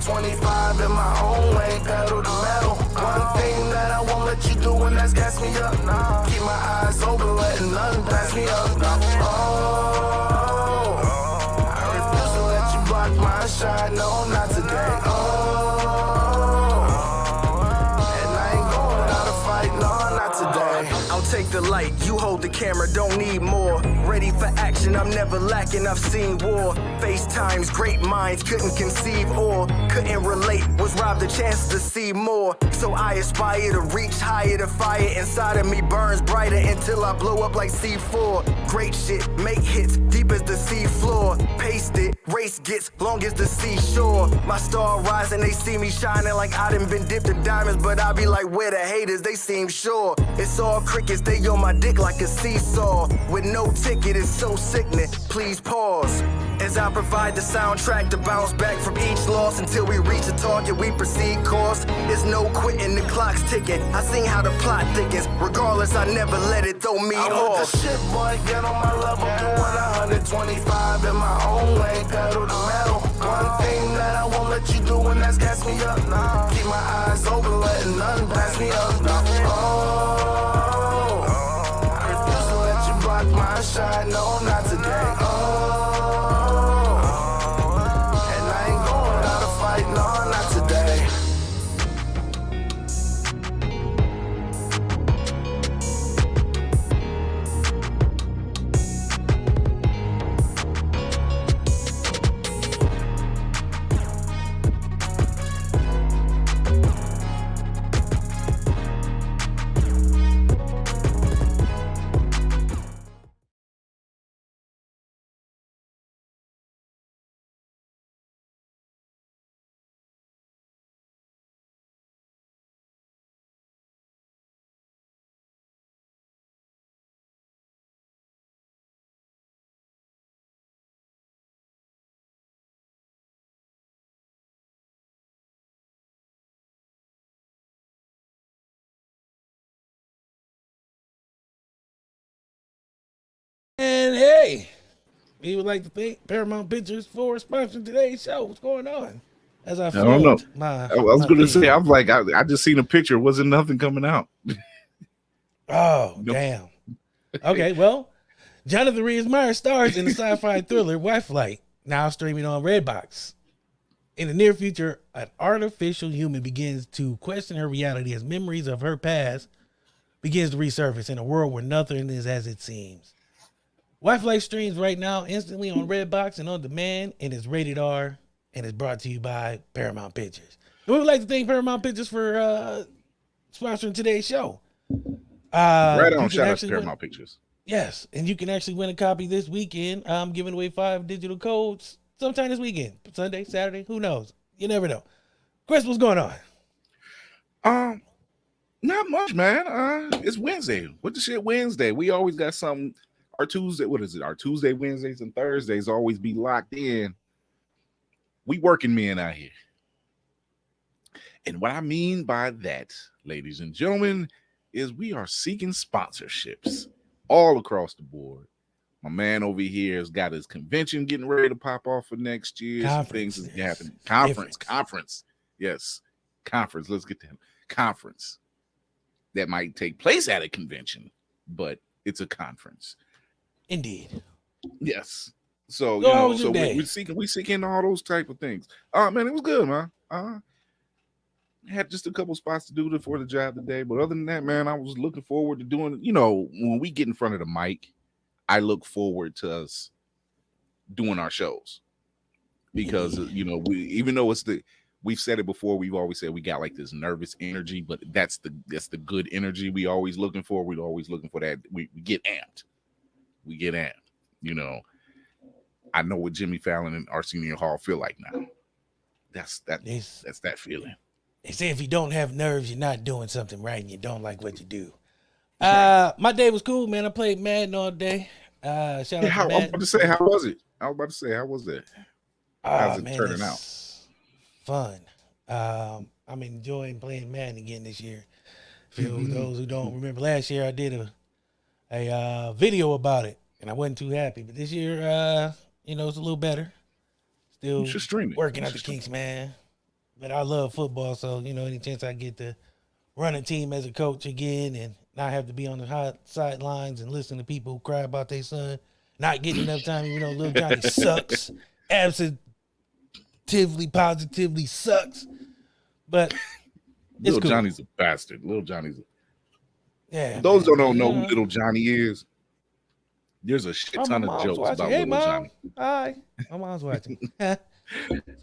125 in my own lane, pedal to metal. One thing that I won't let you do, and that's gas me up. Keep my eyes open, letting nothing pass me up. Oh, I refuse to let you block my shine, no, not today. Oh, and I ain't going out to fight, no, not today. I'll take the light, you hold the camera, don't need more. Ready for action, I'm never lacking, I've seen war. FaceTimes, great minds couldn't conceive or couldn't relate, was robbed the chance to see more. So I aspire to reach higher, the fire inside of me burns brighter until I blow up like C4. Great shit, make hits deep as the sea floor. Paste it, race gets long as the seashore. My star rising, they see me shining like I done been dipped in diamonds, but I be like, where the haters, they seem sure. It's all crickets, they on my dick like a seesaw. With no ticket, it's so sickening, please pause. As I provide the soundtrack to bounce back from each loss until we reach the target, we proceed course. There's no quitting, the clock's ticking. I seen how the plot thickens. Regardless, I never let it throw me off. I want the shit, boy, get on my level. Doing 125 in my own lane, pedal to metal. One thing that I won't let you do, and that's gas me up. Keep my eyes open, letting nothing pass me up. Oh, I refuse to let you block my shine, no, not today. Oh. No, not today. And hey, we would like to thank Paramount Pictures for sponsoring today's show. What's going on? As I don't know. I was going to say, page. I'm like, I just seen a picture. Wasn't nothing coming out. Oh, damn. Okay, well, Jonathan Rhys-Meyers stars in the sci-fi thriller White Flight, now streaming on Redbox. In the near future, an artificial human begins to question her reality as memories of her past begins to resurface in a world where nothing is as it seems. White Flight streams right now instantly on Redbox and on demand, and is rated R, and is brought to you by Paramount Pictures. And we would like to thank Paramount Pictures for sponsoring today's show. Right on, shout out to Paramount Pictures. Yes, and you can actually win a copy this weekend. I'm giving away 5 digital codes sometime this weekend. Sunday, Saturday, who knows? You never know. Chris, what's going on? Not much, man. It's Wednesday. What the shit Wednesday? We always got something. Our Tuesday, what is it? Our Tuesday, Wednesdays, and Thursdays always be locked in. We working men out here. And what I mean by that, ladies and gentlemen, is we are seeking sponsorships all across the board. My man over here has got his convention getting ready to pop off for next year. Some things is happening. Conference. Yes, conference. Let's get to him. Conference that might take place at a convention, but it's a conference. Indeed. Yes. So, we're seeking all those type of things. Man, it was good, man. Had just a couple spots to do for the job today, but other than that, man, I was looking forward to doing, when we get in front of the mic, I look forward to us doing our shows because, even though we've said it before, we've always said we got like this nervous energy, but that's the good energy we always looking for. We're always looking for that. We get amped. I know what Jimmy Fallon and Arsenio Hall feel like now. That's that feeling. They say if you don't have nerves, you're not doing something right, and you don't like what you do. My day was cool, man. I played Madden all day. Shout out to Madden. I was about to say, how was it? How's it turning out? Fun. I'm enjoying playing Madden again this year. For those who don't remember, last year I did a video about it, and I wasn't too happy. But this year, it's a little better. Still working out the kinks, man. but I love football, so any chance I get to run a team as a coach again and not have to be on the hot sidelines and listen to people who cry about their son not getting enough time, even though little Johnny sucks, positively sucks. But it's Little cool. Johnny's a bastard. Little Johnny's. Yeah. For those man, don't know who Little Johnny is, there's a shit ton of jokes watching. about Hey, Little Mom. Johnny. Hi. My mom's watching. So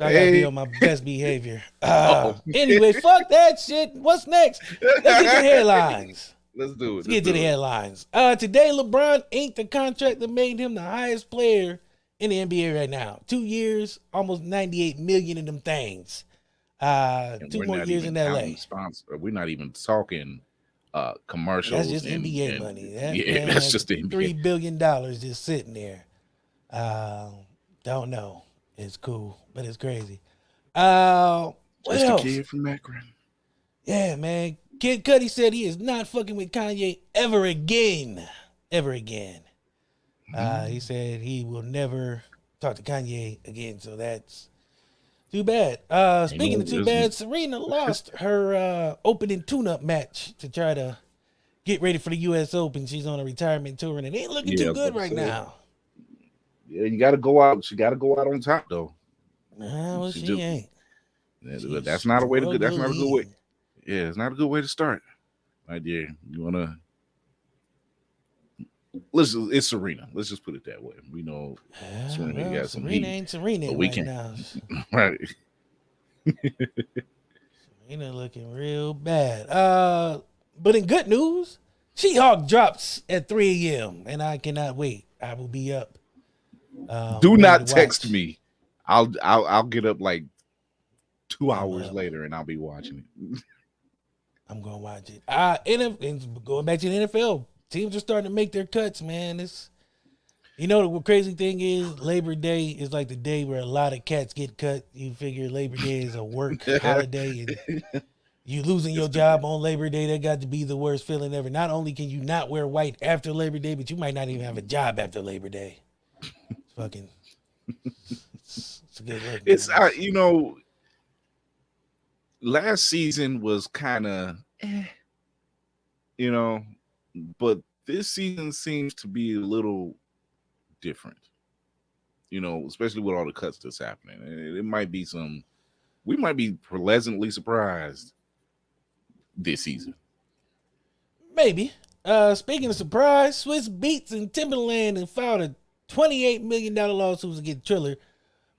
I gotta be on my best behavior. Anyway, fuck that shit. What's next? Let's get to the headlines. Let's do it. Let's get to the headlines. Today, LeBron inked the contract that made him the highest player in the NBA right now. 2 years, almost $98 million in them things. 2 more years in LA. We're not even talking commercials. That's just NBA money. That's just the NBA. $3 billion just sitting there. Don't know. It's cool, but it's crazy. What else? A kid from Akron. Yeah, man. Kid Cudi said he is not fucking with Kanye ever again. Ever again. He said he will never talk to Kanye again, so that's too bad. Speaking of too bad, Serena lost her opening tune-up match to try to get ready for the U.S. Open. She's on a retirement tour, and it ain't looking too good right now. Yeah, you got to go out. She got to go out on top, though. Nah, well, she ain't. That's not a way to go. That's not a good way. Yeah, it's not a good way to start. My dear, you wanna? It's Serena. Let's just put it that way. We know Serena got some heat. Serena ain't Serena we right can now. Right. Serena looking real bad. But in good news, She-Hulk drops at 3 a.m. and I cannot wait. I will be up. Do not text me. I'll get up like 2 hours later and I'll be watching it. I'm gonna watch it. And going back to the NFL, teams are starting to make their cuts, man. It's the crazy thing is Labor Day is like the day where a lot of cats get cut. You figure Labor Day is a work holiday and you losing your job on Labor Day, that got to be the worst feeling ever. Not only can you not wear white after Labor Day, but you might not even have a job after Labor Day. It's a good look. It's last season was kind of, but this season seems to be a little different, especially with all the cuts that's happening. It might be we might be pleasantly surprised this season. Maybe. Speaking of surprise, Swiss Beats and Timberland have filed a $28 million lawsuit against Triller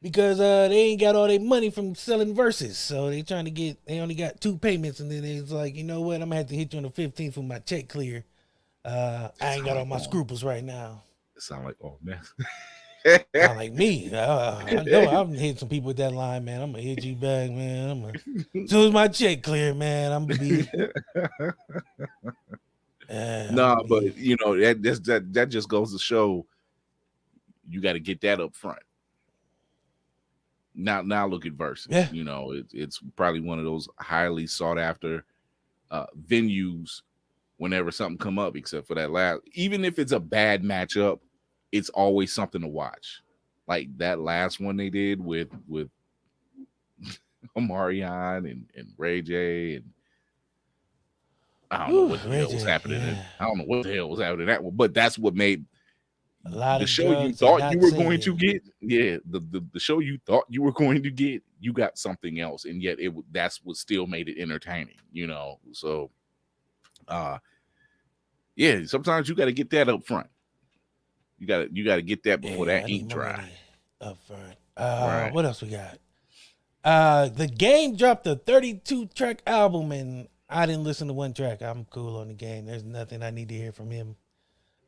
because they ain't got all their money from selling verses. So they only got 2 payments, and then it's like, you know what, I'm gonna have to hit you on the 15th for my check clear. I ain't got all my scruples right now. It sound like man. Sound like me. I know I've hit some people with that line, man. I'm gonna hit you back, man. As soon as my check clear, man, I'm gonna be but that just goes to show you got to get that up front. Now look at Versus. Yeah. It's probably one of those highly sought after venues whenever something come up, except for that last, even if it's a bad matchup, it's always something to watch. Like that last one they did with Omarion and Ray J, and I don't know what the hell was happening. Yeah. I don't know what the hell was happening in that one, but that's what made a lot the of show you thought you were going to get. Yeah, the show you thought you were going to get, you got something else, and yet that's what still made it entertaining. So, yeah, sometimes you got to get that up front. You got to get that before that ink dry. Up front. Right. What else we got? The Game dropped a 32-track album, and I didn't listen to one track. I'm cool on the Game. There's nothing I need to hear from him.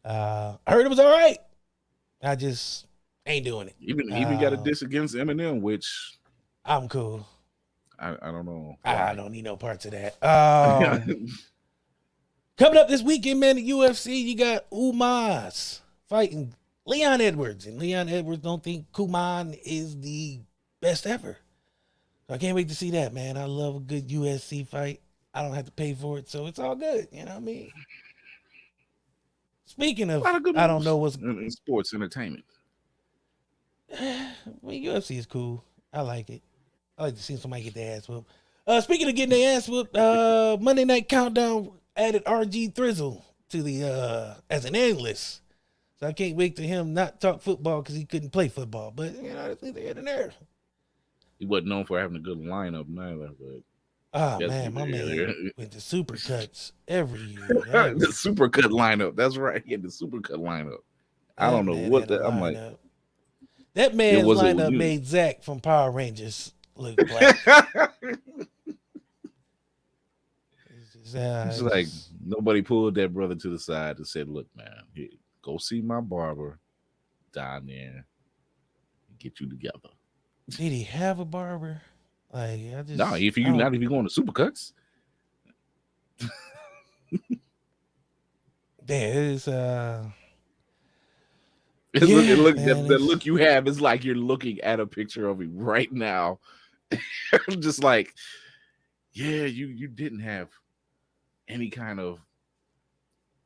I heard it was all right. I just ain't doing it. Even got a diss against Eminem, which I'm cool. I don't know. I don't need no parts of that. Coming up this weekend, man, the UFC, you got Umas fighting Leon Edwards, and Leon Edwards don't think Kuman is the best ever. So I can't wait to see that, man. I love a good UFC fight. I don't have to pay for it, so it's all good. You know what I mean? Speaking of, I don't know what's in sports entertainment. Well, UFC is cool. I like it. I like to see somebody get their ass whooped. Speaking of getting their ass whooped, Monday Night Countdown added RG Thrizzle to the as an analyst. So I can't wait to him not talk football because he couldn't play football. But you know, it's neither here nor there. He wasn't known for having a good lineup neither, but Man, my man went to super cuts every year. the supercut lineup. That's right. He had the supercut lineup. I don't know what the I'm like. That man's lineup made Zach from Power Rangers look black. It's like nobody pulled that brother to the side and said, "Look, man, here, go see my barber down there and get you together." Did he have a barber? Like, no, if you going to Supercuts. The look you have is like you're looking at a picture of him right now. I'm just like, yeah, you didn't have any kind of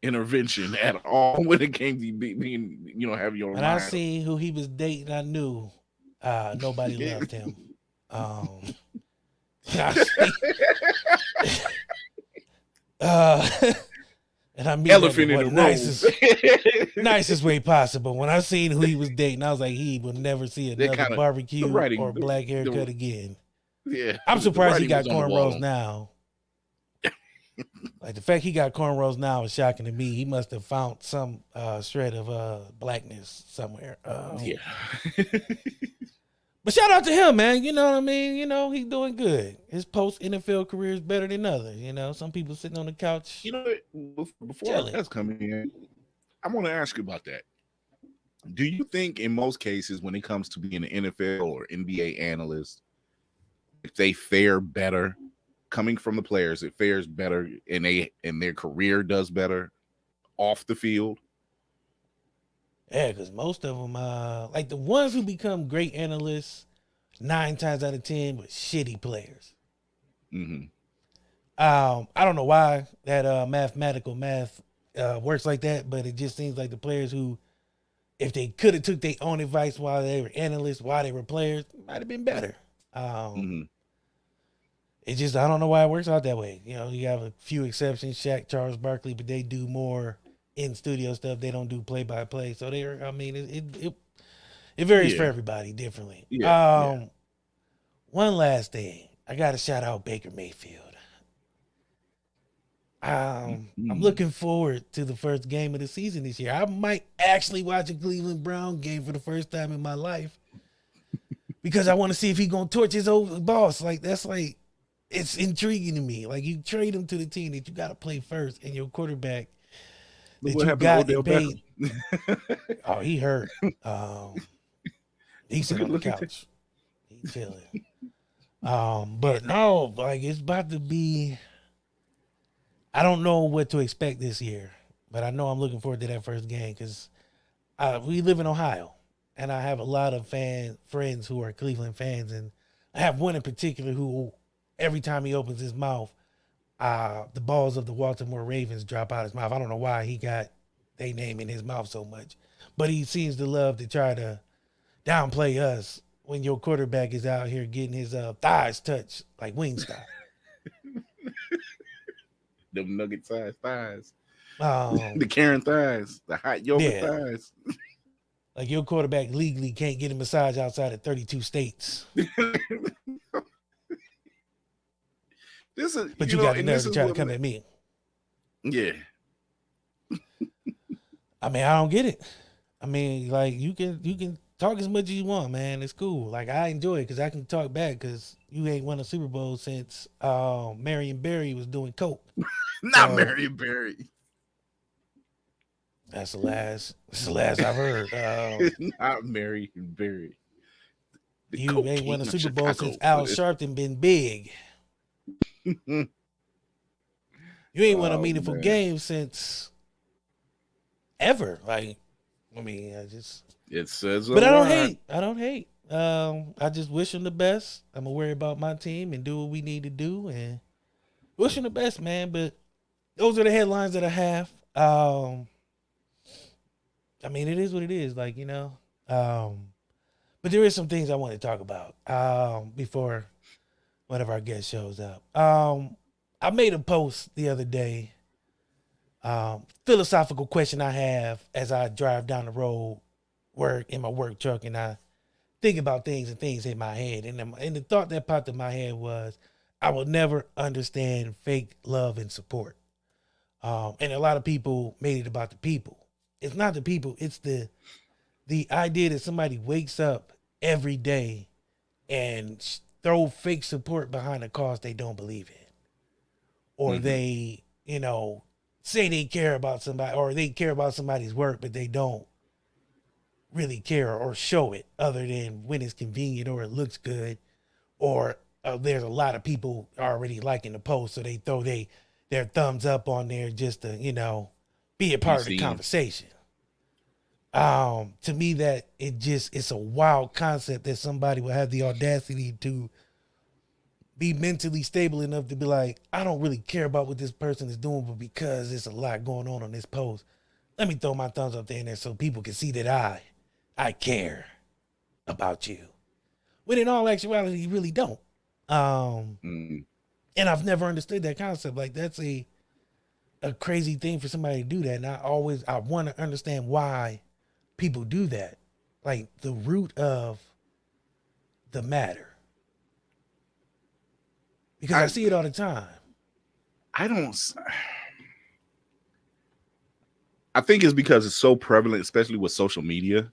intervention at all when it came to being, having your. When I seen who he was dating, I knew nobody loved him. And I mean elephant in the room, nicest way possible. When I seen who he was dating, I was like, he will never see another barbecue or black haircut again. Yeah, I'm surprised he got cornrows now. Like the fact he got cornrows now is shocking to me. He must have found some shred of blackness somewhere. Yeah. But shout out to him, man. You know what I mean? He's doing good. His post NFL career is better than others. Some people sitting on the couch. Before that's coming in, I want to ask you about that. Do you think in most cases when it comes to being an NFL or NBA analyst, if they fare better coming from the players, it fares better and their career does better off the field? Yeah, because most of them, like the ones who become great analysts, 9 times out of 10 were shitty players. Mm-hmm. I don't know why that mathematical math works like that, but it just seems like the players who, if they could have took their own advice while they were analysts, while they were players, might have been better. It just, I don't know why it works out that way. You have a few exceptions, Shaq, Charles Barkley, but they do more in studio stuff. They don't do play by play. So it varies for everybody differently. One last thing. I gotta shout out Baker Mayfield. I'm looking forward to the first game of the season this year. I might actually watch a Cleveland Brown game for the first time in my life because I want to see if he's gonna torch his old boss. It's intriguing to me. Like, you trade him to the team that you got to play first, and your quarterback that you got and paid. Oh, he hurt. He's sitting on the couch. He's chilling. But no, it's about to be. I don't know what to expect this year, but I know I'm looking forward to that first game because we live in Ohio, and I have a lot of friends who are Cleveland fans, and I have one in particular who, every time he opens his mouth, the balls of the Baltimore Ravens drop out his mouth. I don't know why he got their name in his mouth so much, but he seems to love to try to downplay us when your quarterback is out here getting his thighs touched like Wingstop. Them nugget sized thighs. The Karen thighs, the hot yogurt thighs. Like, your quarterback legally can't get a massage outside of 32 states. But you got the nerve to try to come at me. Yeah. I mean, I don't get it. I mean, like, you can talk as much as you want, man. It's cool. Like, I enjoy it because I can talk back because you ain't won a Super Bowl since Marion Barry was doing coke. Not Marion Barry. That's the last I've heard. Not Marion Barry. You ain't won a Super Bowl since Al Sharpton been big. You ain't won a meaningful game since ever. Like, I mean, it says, but I don't hate. I just wish them the best. I'm gonna worry about my team and do what we need to do and wish them the best, man. But those are the headlines that I have. I mean, it is what it is. Like, but But there is some things I want to talk about before one of our guests shows up. I made a post the other day. Philosophical question I have as I drive down the road, work in my work truck, and I think about things and things in my head. And the thought that popped in my head was, I will never understand fake love and support. And a lot of people made it about the people. It's not the people. It's the idea that somebody wakes up every day and throw fake support behind a cause they don't believe in, or they, say they care about somebody, or they care about somebody's work, but they don't really care or show it other than when it's convenient or it looks good, or there's a lot of people already liking the post, so they throw their thumbs up on there just to, be a part of the conversation. To me, that it's a wild concept that somebody will have the audacity to be mentally stable enough to be like, I don't really care about what this person is doing, but because there's a lot going on this post, let me throw my thumbs up there in there so people can see that I care about you. When in all actuality, you really don't. And I've never understood that concept. Like, that's a crazy thing for somebody to do that. And I want to understand why people do that. Like, the root of the matter. Because I see it all the time. I think it's because it's so prevalent, especially with social media,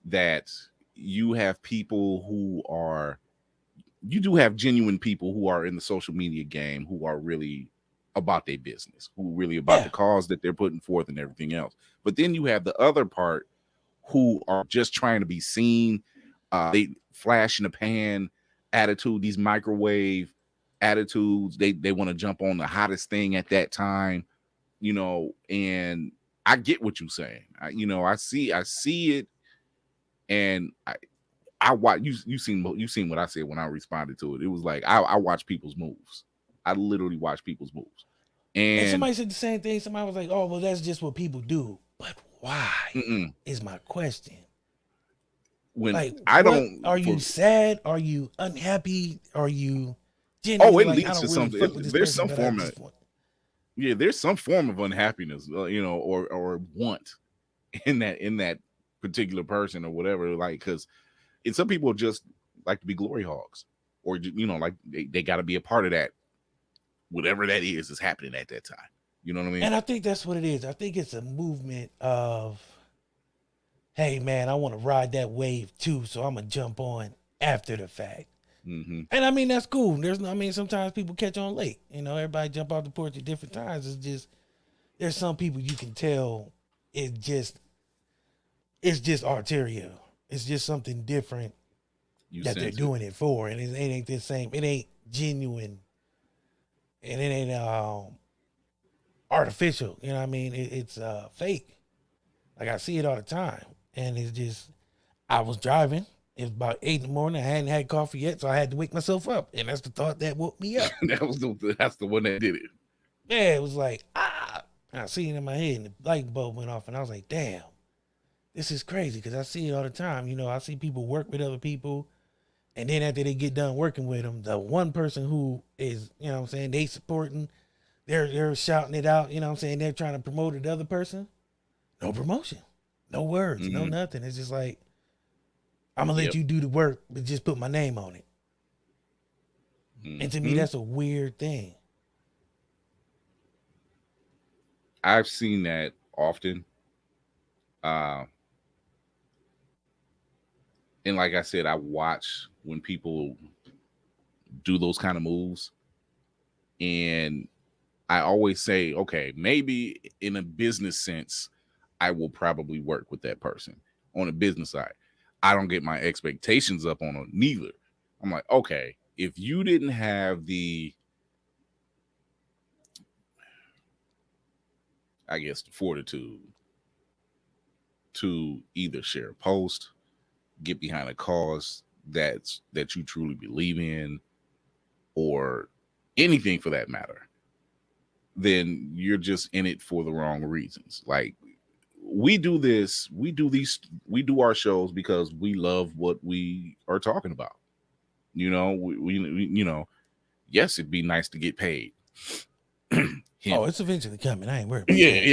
that you have people you do have genuine people who are in the social media game who are really about their business, who really about the cause that they're putting forth and everything else. But then you have the other part who are just trying to be seen, they flash in the pan attitude, these microwave attitudes. They want to jump on the hottest thing at that time, and I get what you're saying. I see it, and I watch you seen what I said when I responded to it. It was like I watch people's moves. I literally watch people's moves. And somebody said the same thing. Somebody was like, "Oh, well, that's just what people do." But why is my question? When are you sad? Are you unhappy? Are you genuinely it leads to something. There's some form of there's some form of unhappiness, or want in that particular person or whatever. Like, because some people just like to be glory hogs, or like they got to be a part of that, whatever that is happening at that time. You know what I mean? And I think that's what it is. I think it's a movement of, hey man, I want to ride that wave too, so I'm gonna jump on after the fact. And I mean, that's cool. Sometimes people catch on late. Everybody jump off the porch at different times. It's just, there's some people you can tell it's just arterial. It's just something different that they're doing it for, and it ain't the same. It ain't genuine, and it ain't artificial. You know what I mean? It's fake. Like, I see it all the time, and it's just, I was driving. It was about 8 a.m. I hadn't had coffee yet, so I had to wake myself up, and that's the thought that woke me up. That's the one that did it. Yeah, it was like, and I see it in my head, and the light bulb went off, and I was like, damn, this is crazy, because I see it all the time. I see people work with other people, and then after they get done working with them, the one person who is, they supporting, they're shouting it out, they're trying to promote it, the other person, no promotion, no words, no nothing. It's just like, I'm going to let you do the work, but just put my name on it. And to me, that's a weird thing. I've seen that often. And like I said, I watch when people do those kind of moves. And I always say, okay, maybe in a business sense, I will probably work with that person on a business side. I don't get my expectations up on it neither. I'm like, okay, if you didn't have the fortitude to either share a post, get behind a cause that you truly believe in, or anything for that matter, then you're just in it for the wrong reasons. Like, we do this. We do our shows because we love what we are talking about. You know, we yes, it'd be nice to get paid. Oh, it's eventually coming. I ain't worried about Yeah, that.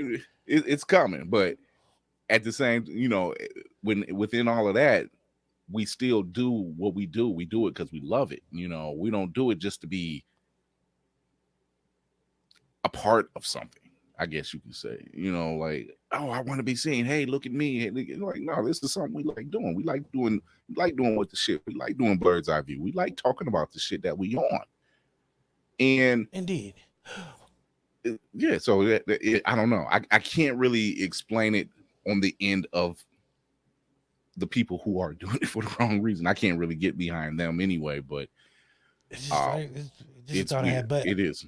yeah. It's coming, but at the same, when within all of that, we still do what we do. We do it because we love it. We don't do it just to be a part of something. I guess you could say, like, oh, I want to be seen. Hey, look at me. Hey, like, no, this is something we like doing. We like doing with the shit. We like doing bird's eye view. We like talking about the shit that we on. And indeed. Yeah, so I don't know. I can't really explain it on the end of the people who are doing it for the wrong reason. I can't really get behind them anyway, but it's just thought I had. But it is.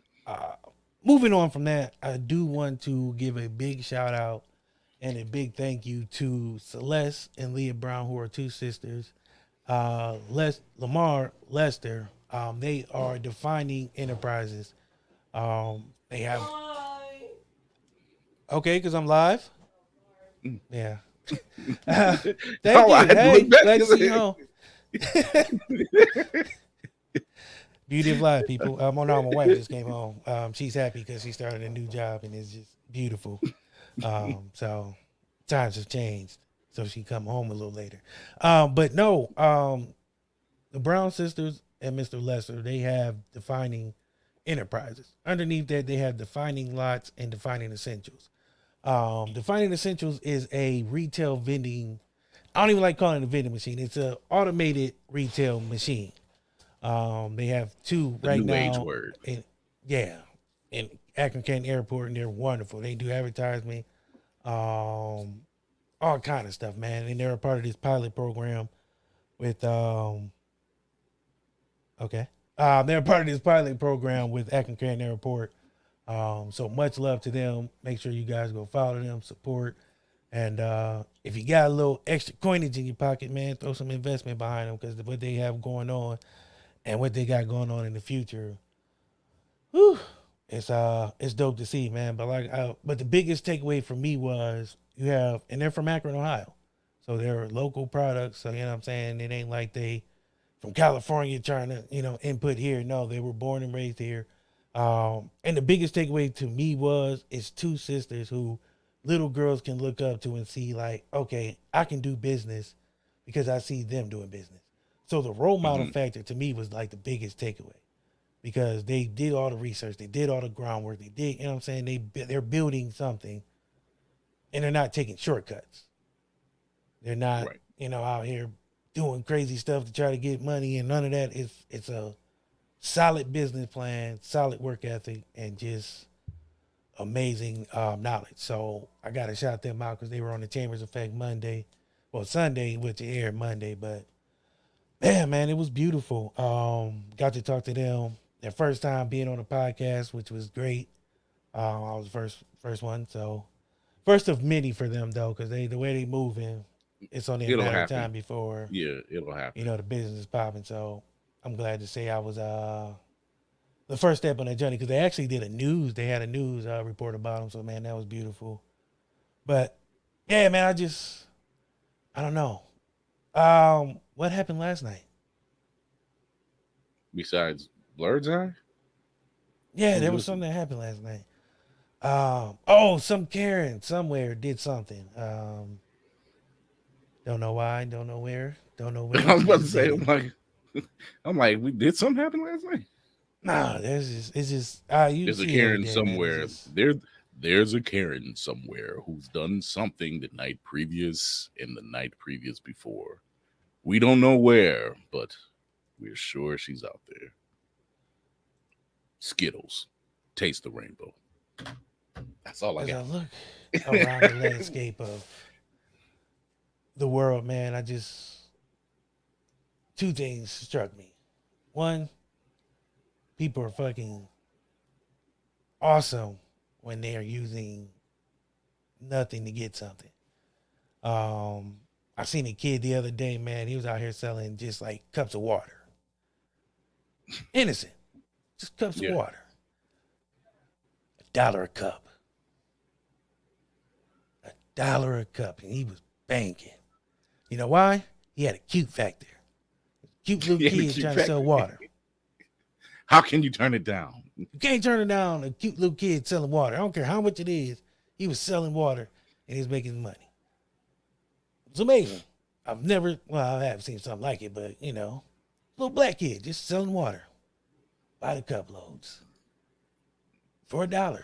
Moving on from that, I do want to give a big shout out and a big thank you to Celeste and Leah Brown, who are two sisters. Lamar Lester. They are Defining Enterprises. They have. Okay, because I'm live. Yeah. Thank you. Hey, glad to see you home. Beauty of life, people. My wife just came home. She's happy because she started a new job and it's just beautiful. So times have changed, so she come home a little later. But no, the Brown sisters and Mr. Lester, they have Defining Enterprises. Underneath that, they have Defining Lots and Defining Essentials. Defining Essentials is a retail vending. I don't even like calling it a vending machine. It's an automated retail machine. They have two right now. Age word. In Akron Canton Airport, and they're wonderful. They do advertisement, all kind of stuff, man. And they're a part of this pilot program with they're a part of this pilot program with Akron Canton Airport. So much love to them. Make sure you guys go follow them, support. And if you got a little extra coinage in your pocket, man, throw some investment behind them, because what they have going on and what they got going on in the future, whew, it's dope to see, man. But but the biggest takeaway for me was and they're from Akron, Ohio. So they're local products. So, you know what I'm saying? It ain't like they from California trying to, input here. No, they were born and raised here. And the biggest takeaway to me was it's two sisters who little girls can look up to and see, like, okay, I can do business because I see them doing business. So the role model factor to me was like the biggest takeaway, because they did all the research, they did all the groundwork, they did, you know what I'm saying? They're building something, and they're not taking shortcuts. They're not, out here doing crazy stuff to try to get money, and none of that. It's a solid business plan, solid work ethic, and just amazing knowledge. So I got to shout them out because they were on the Chambers Effect Sunday, which aired Monday. But man, it was beautiful. Got to talk to them. Their first time being on a podcast, which was great. I was the first one, so first of many for them though, because the way they moving, it's only a matter of time before. Yeah, it'll happen. The business is popping. So I'm glad to say I was the first step on that journey, because they actually did they had a news report about them. So man, that was beautiful. But yeah, man, I don't know. What happened last night? Besides Blurred's Eye? Yeah, there was something that happened last night. Some Karen somewhere did something. Don't know why, don't know where, don't know when. I was about to say, I'm like, we did something happen last night? Nah, there's a Karen somewhere. There's a Karen somewhere who's done something the night previous and the night previous before. We don't know where, but we're sure she's out there. Skittles. Taste the rainbow. That's all I got. As I look around the landscape of the world, man, two things struck me. One, people are fucking awesome when they are using nothing to get something. I seen a kid the other day, man. He was out here selling just like cups of water. Innocent. Just cups of water. $1 a cup. $1 a cup, and he was banking. You know why? He had a cute factor. Cute little kid trying to sell water. How can you turn it down? You can't turn it down. A cute little kid selling water. I don't care how much it is. He was selling water, and he was making money. It's amazing. I have seen something like it, but little black kid just selling water by the cup loads for $1.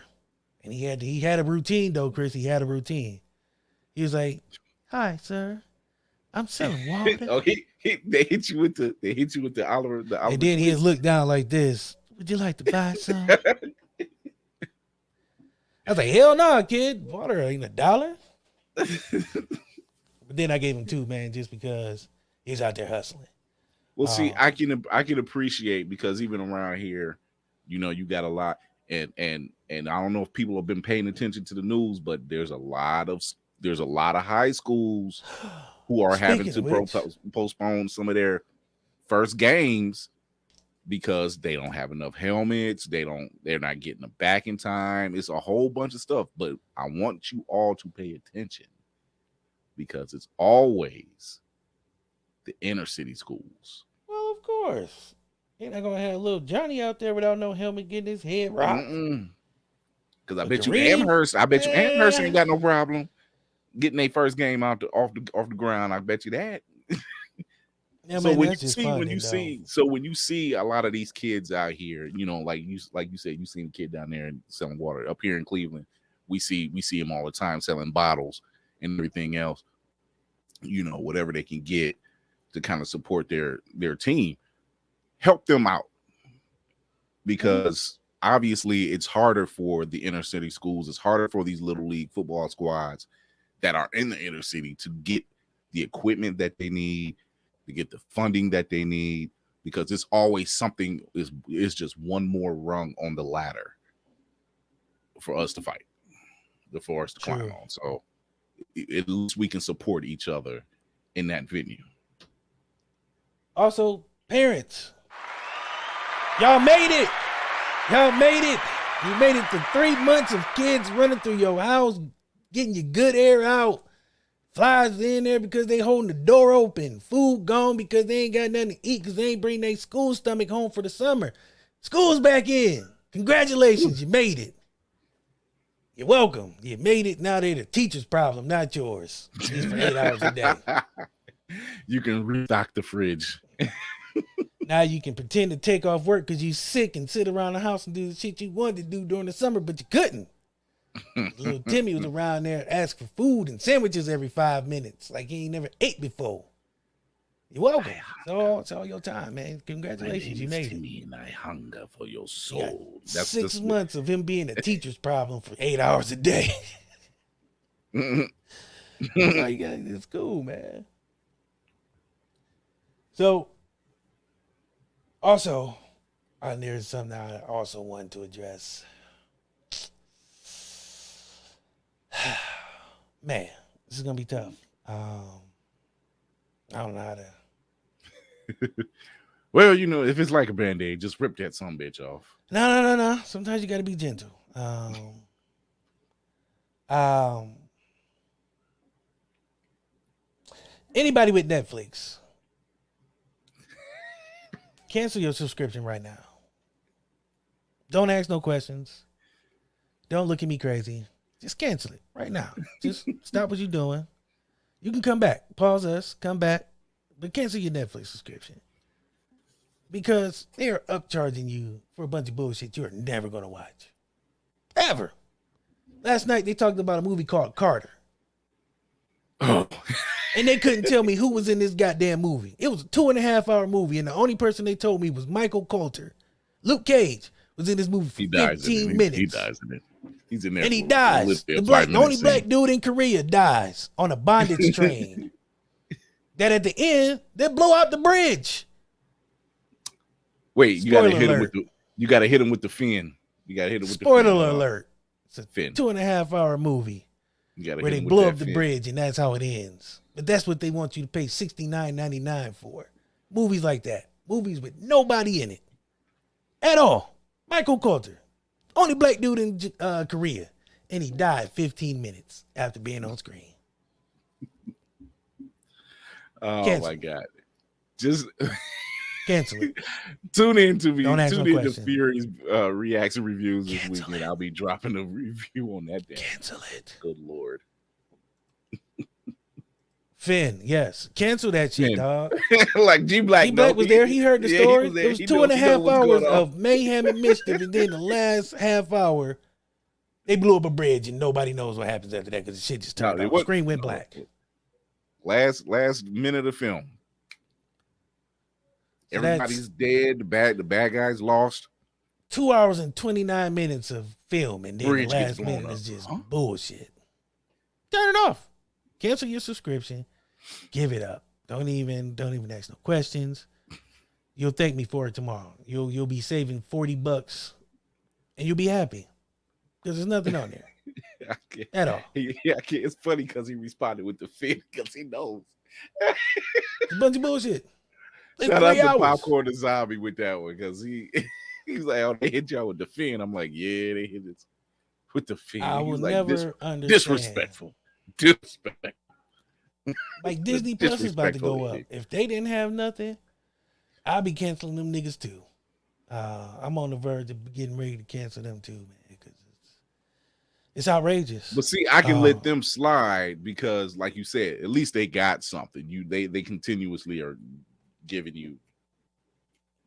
And he had a routine though, Chris. He had a routine. He was like, "Hi, sir, I'm selling water." Oh, they hit you with the Oliver. And then he looked down like this. "Would you like to buy some?" I was like, "Hell no, kid. Water ain't $1." But then I gave him 2, man, just because he's out there hustling. Well, see, I can appreciate, because even around here, you got a lot, and I don't know if people have been paying attention to the news, but there's a lot of high schools who are having to postpone some of their first games because they don't have enough helmets. They're not getting them back in time. It's a whole bunch of stuff, but I want you all to pay attention, because it's always the inner city schools. Well, of course. You're not going to have little Johnny out there without no helmet getting his head rocked. Because I bet you Amherst ain't got no problem getting their first game off the ground. I bet you that. Yeah, so man, when you see a lot of these kids out here, like you said, you seen a kid down there and selling water. Up here in Cleveland, we see him all the time selling bottles and everything else, whatever they can get to kind of support their team. Help them out, because obviously it's harder for the inner city schools. It's harder for these little league football squads that are in the inner city to get the equipment that they need, to get the funding that they need, because it's always something is just one more rung on the ladder for us to fight, for us to climb on. So at least we can support each other in that venue. Also, parents, y'all made it. Y'all made it. You made it to 3 months of kids running through your house, getting your good air out. Flies in there because they holding the door open. Food gone because they ain't got nothing to eat because they ain't bring their school stomach home for the summer. School's back in. Congratulations, you made it. You're welcome. You made it. Now they're the teacher's problem, not yours. Just for 8 hours a day. You can restock the fridge. Now you can pretend to take off work because you sick and sit around the house and do the shit you wanted to do during the summer, but you couldn't. Little Timmy was around there asking for food and sandwiches every 5 minutes like he ain't never ate before. You're welcome. It's all your time, man. Congratulations, you made Timmy it. And I hunger for your soul. That's 6 months of him being a teacher's problem for 8 hours a day. It's cool, man. So, also, there's something I also wanted to address. Man, this is gonna be tough. I don't know how to. Well, if it's like a Band-Aid, just rip that some bitch off. No. Sometimes you gotta be gentle. Anybody with Netflix, cancel your subscription right now. Don't ask no questions. Don't look at me crazy. Just cancel it right now. Just stop what you're doing. You can come back. Pause us. Come back. But cancel your Netflix subscription. Because they are upcharging you for a bunch of bullshit you're never going to watch. Ever. Last night they talked about a movie called Carter. Oh. And they couldn't tell me who was in this goddamn movie. It was a 2.5 hour movie, and the only person they told me was Michael Coulter. Luke Cage was in this movie for 15 minutes. He dies in it. He's in there. And he dies. The only black dude in Korea dies on a bondage train. That at the end, they blow out the bridge. Wait, you gotta hit him with the fin. You gotta hit him with the fin. Spoiler alert. It's a 2.5 hour movie where they blow up the bridge, and that's how it ends. But that's what they want you to pay $69.99 for. Movies like that. Movies with nobody in it. At all. Michael Coulter. Only black dude in Korea. and he died 15 minutes after being on screen. Oh Cancel. my God. Just Cancel it. tune in to Don't ask no to questions. Fury's reaction reviews this Cancel weekend. it. I'll be dropping a review on that day. Cancel it. Good Lord. Finn, yes. Cancel that shit, Finn. dog. Like G Black. G Black was there. He heard the story. Was there. It was He 2.5 what's hours going on. of mayhem and mischief, and then the last half hour, they blew up a bridge, and nobody knows what happens after that because the shit just turned off. Screen went black. Last minute of film. So Everybody's dead. The bad guys lost. 2 hours and 29 minutes of film, and then Bridge the gets last blown minute up. is just Huh? bullshit. Turn it off. Cancel your subscription. Give it up. Don't even ask no questions. You'll thank me for it tomorrow. You'll be saving $40 and you'll be happy because there's nothing on there at all. It's funny because he responded with the Finn because he knows. It's a bunch of bullshit. It's Shout out 3 to hours. Popcorn the Zombie with that one because he's like, oh, they hit y'all with the Finn. I'm like, yeah, they hit it with the Finn. I will He's like, never understand. disrespectful. Like Disney Plus is about to go Disrespectful. up. If they didn't have nothing, I'll be canceling them niggas too. I'm on the verge of getting ready to cancel them too, man, because it's outrageous. But see, I can let them slide because, like you said, at least they got something. They continuously are giving you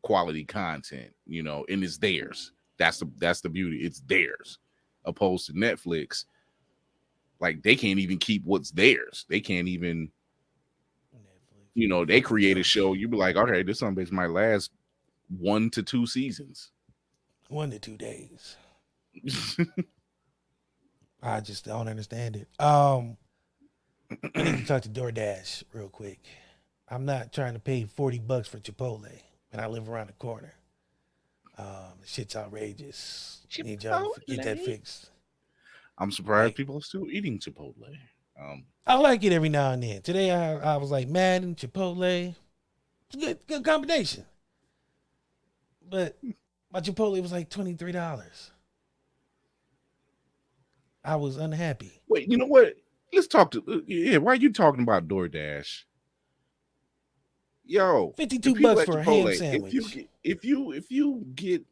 quality content, and it's theirs. That's the beauty. It's theirs, opposed to Netflix. Like they can't even keep what's theirs. They can't even, they create a show. You be like, okay, this something might last 1 to 2 seasons. 1 to 2 days. I just don't understand it. I need to talk to DoorDash real quick. I'm not trying to pay $40 for Chipotle when I live around the corner. Shit's outrageous. Need y'all to get that fixed. I'm surprised people are still eating Chipotle. I like it every now and then. Today I was like Madden, Chipotle. It's good combination. But my Chipotle was like $23. I was unhappy. Wait, you know what? Let's talk to why are you talking about DoorDash? Yo, $52 for a ham sandwich. If you get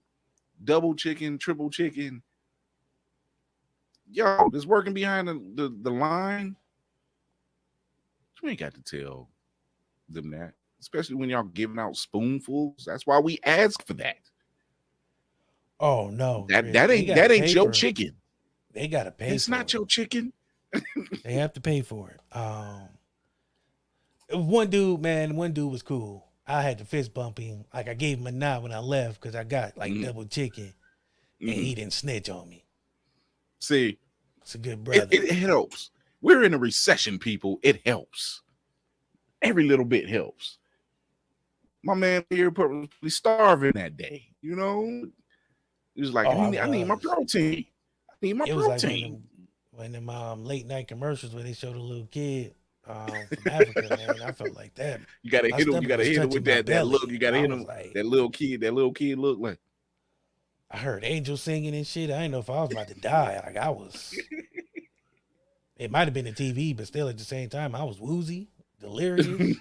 double chicken, triple chicken, yo, that's working behind the line. You ain't got to tell them that, especially when y'all giving out spoonfuls. That's why we ask for that. Oh no, that ain't your chicken. They gotta pay. It's not your chicken. They have to pay for it. One dude was cool. I had to fist bump him. Like I gave him a nod when I left because I got like double chicken, and he didn't snitch on me. See, it's a good brother. It helps. We're in a recession, people. It helps. Every little bit helps. My man here probably starving that day. He was like, I need my protein. I need my protein. Like one of them late night commercials where they showed a little kid from Africa, man. I felt like that. You gotta hit him. You gotta hit him with that look. You gotta hit him. Like, that little kid look like. I heard angels singing and shit. I didn't know if I was about to die. Like I was. It might have been the TV, but still at the same time, I was woozy, delirious.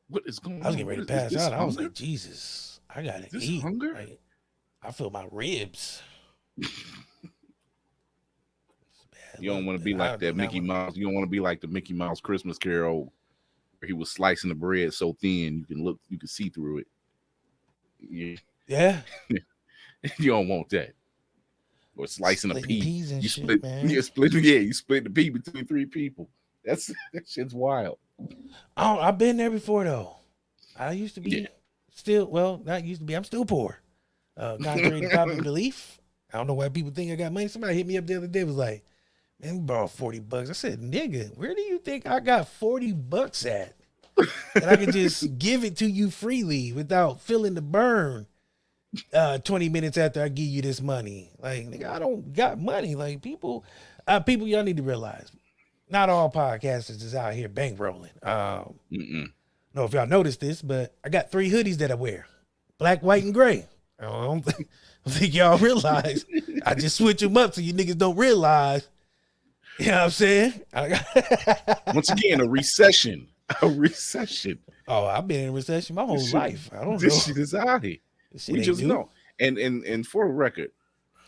What is going on? I was getting ready to pass out. I was like, Jesus, I gotta eat. Hunger? Like, I feel my ribs. You don't want to be like that Mickey Mouse. You don't want to be like the Mickey Mouse Christmas Carol where he was slicing the bread so thin you can see through it. Yeah. You don't want that. Or slicing a pea. Peas and you shit, split, man. you split the pea between 3 people. That shit's wild. I've been there before though. I used to be not used to be. I'm still poor. Contrary to popular belief. I don't know why people think I got money. Somebody hit me up the other day, was like, man, we borrowed $40. I said, nigga, where do you think I got $40 at? And I can just give it to you freely without feeling the burn 20 minutes after I give you this money. Like, nigga, I don't got money. Like, people, y'all need to realize, not all podcasters is out here bankrolling. I don't know if y'all noticed this, but I got 3 hoodies that I wear. Black, white, and gray. I don't think y'all realize I just switch them up so you niggas don't realize. You know what I'm saying? Once again, a recession. A recession. Oh, I've been in a recession my whole life. I don't know. This shit is out here. We just know. And for the record,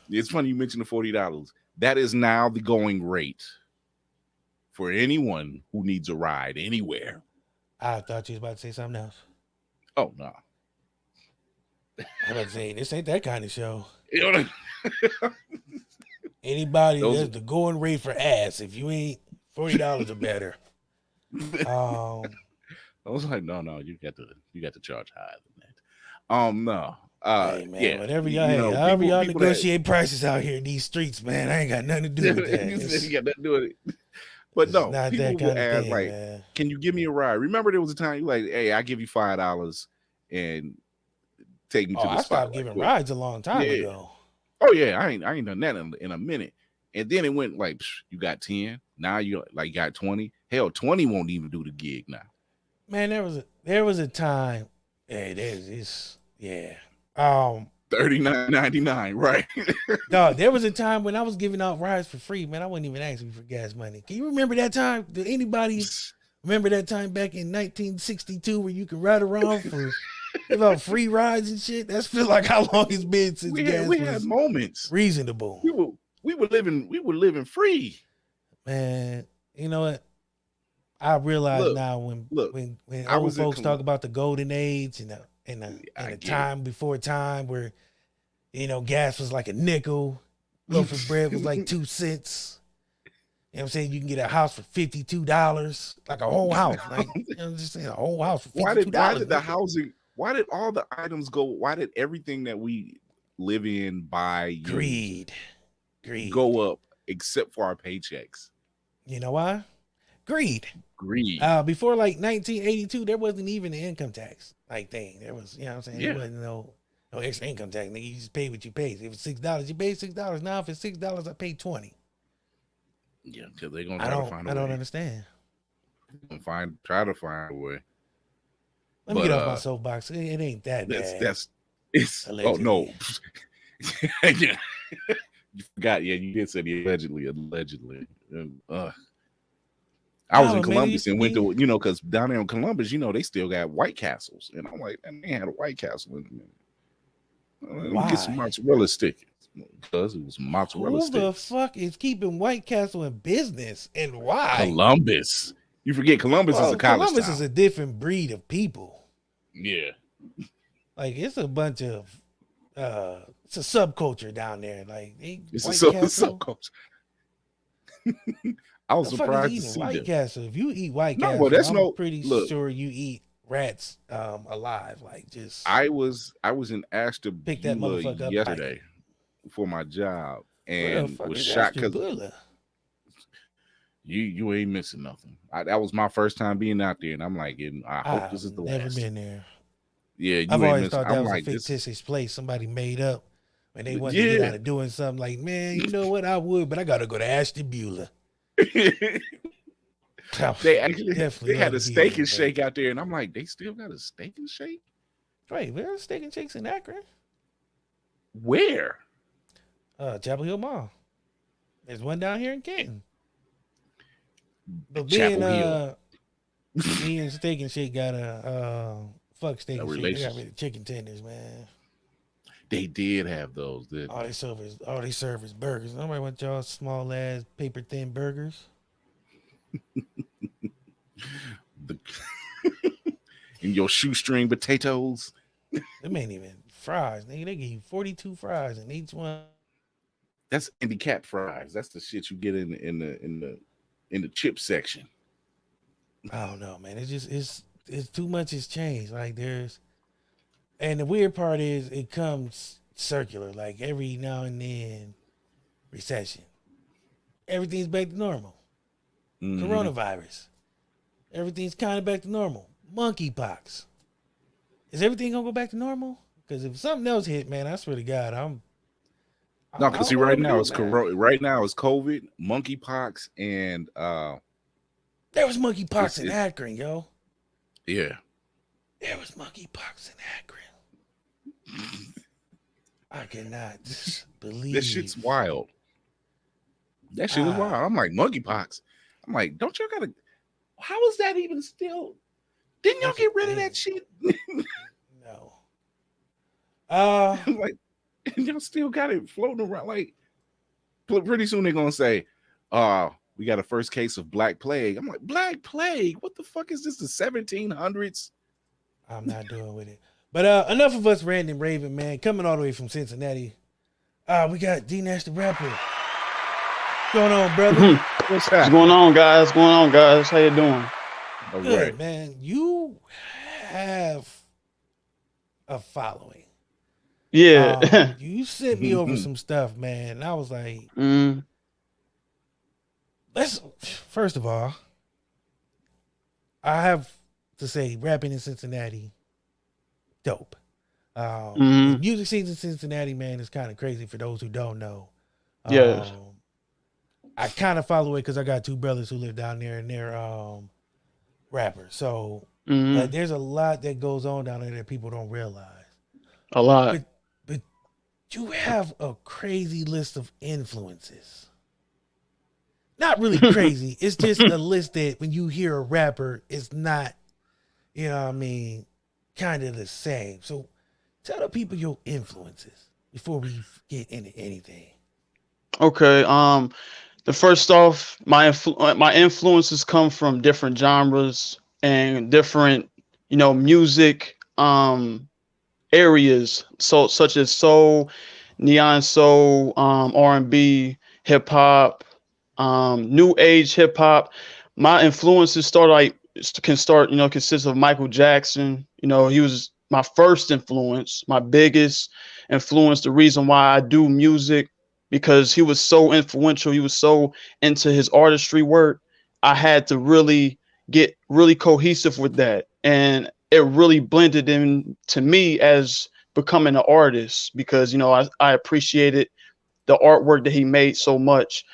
it's funny you mentioned the $40. That is now the going rate for anyone who needs a ride anywhere. I thought you was about to say something else. Oh no. I'm about to say this ain't that kind of show. You know, Anybody that's the going rate for ass. If you ain't $40 or better. I was like, no, you got to charge higher than that. No. Hey man, yeah, whatever y'all, however y'all negotiate prices out here in these streets, man, I ain't got nothing to do with that. You got nothing to do with it. But no, not people that kind will of ask, thing, like, man. can you give me a ride? Remember there was a time you like, hey, I give you $5 and take me to the spot. I stopped giving rides a long time ago. Oh yeah, I ain't done that in a minute. And then it went like, you got 10. Now you like got 20. Hell, 20 won't even do the gig now. Man, there was a time. Hey, yeah. $39.99, right? No, there was a time when I was giving out rides for free, man. I wasn't even asking for gas money. Can you remember that time? Did anybody remember that time back in 1962 where you could ride around for about free rides and shit? That's feel like how long it's been since we gas was had moments reasonable. We were living free. Man, you know what? I realize now when old folks talk about the golden age and the time before time where, you know, gas was like a nickel, loaf of bread was like 2 cents. You know what I'm saying? You can get a house for $52, like a whole house. Like, you know, just saying a whole house for $52. Why did the housing? Why did all the items go? Why did everything that we live in, buy, greed go up except for our paychecks? You know why? Greed. Before like 1982, there wasn't even an income tax like thing. There was, you know what I'm saying? There wasn't no extra income tax. Nigga, you just pay what you pay. If it's $6, you pay $6. Now if it's $6, I pay $20. Yeah, because they're gonna try to find a way. I don't understand. Try to find a way. Let me get off my soapbox. It ain't that bad. It's allegedly. Oh no. Yeah. You forgot. Yeah, you did say the allegedly. I was in Columbus and went to, because down there in Columbus, they still got White Castles. And I'm like, and they had a White Castle in a minute. Let me get some mozzarella sticks. Because it was mozzarella sticks. Who the fuck is keeping White Castle in business and why? Columbus. You forget Columbus is a college Columbus town. Is a different breed of people. Yeah. Like, it's a bunch of, it's a subculture down there. Like, it's a subculture. I was surprised to see White Castle. If you eat White Castle, I'm pretty sure you eat rats alive. Like, just I was in Ashtabula yesterday for my job and was shocked because you ain't missing nothing. That was my first time being out there, and I'm like, I hope this is the last. Never been there. Yeah, I've always thought that was a fictitious place somebody made up when they wanted to get out of doing something. Like, man, you know what? I would, but I got to go to Ashtabula. They had a steak and shake out there, and I'm like, they still got a steak and shake? Right, there's steak and shakes in Akron. Where? Chapel Hill Mall. There's one down here in Canton. But me and Steak and Shake got a fuck Steak and Shake. They got rid of chicken tenders, man. They did have those. All they serve is burgers. Nobody want y'all small ass paper thin burgers. And your shoestring potatoes. Them ain't even fries. They give you 42 fries in each one. That's handicap fries. That's the shit you get in the chip section. I don't know, man. It's too much has changed. Like and the weird part is it comes circular. Like every now and then, recession. Everything's back to normal. Mm-hmm. Coronavirus. Everything's kind of back to normal. Monkeypox. Is everything gonna go back to normal? Because if something else hit, man, I swear to God, no, because see, right now it's COVID, monkeypox, and there was monkeypox in Akron, yo. Yeah, there was monkeypox in Akron. I cannot believe That shit's wild. That shit is wild. I'm like, monkeypox. I'm like, don't y'all gotta? How is that even still? Didn't y'all get rid of that shit? No. I'm like, and y'all still got it floating around. Like, pretty soon they're gonna say, we got a first case of Black Plague. I'm like, Black Plague? What the fuck is this? The 1700s? I'm not doing with it. But enough of us ranting and raving, man. Coming all the way from Cincinnati. We got D-Nash the Rapper. What's going on, brother? What's going on, guys? What's going on, guys? How you doing? All Good, right. man. You have a following. Yeah. You sent me over some stuff, man. And I was like, first of all, I have to say, rapping in Cincinnati, dope. The music scene in Cincinnati, man, is kind of crazy for those who don't know. Yes. I kind of follow it because I got two brothers who live down there and they're rappers. So there's a lot that goes on down there that people don't realize. A lot. But you have a crazy list of influences. Not really crazy. It's just a list that when you hear a rapper, it's not, you know what I mean, kind of the same. So tell the people your influences before we get into anything. Okay. The first off, my influences come from different genres and different, music areas. So such as soul, neon soul, R&B, hip hop, new age hip hop. My influences consist of Michael Jackson. He was my first influence, my biggest influence, the reason why I do music, because he was so influential. He was so into his artistry work. I had to really get really cohesive with that. And it really blended into me as becoming an artist because, I appreciated the artwork that he made so much.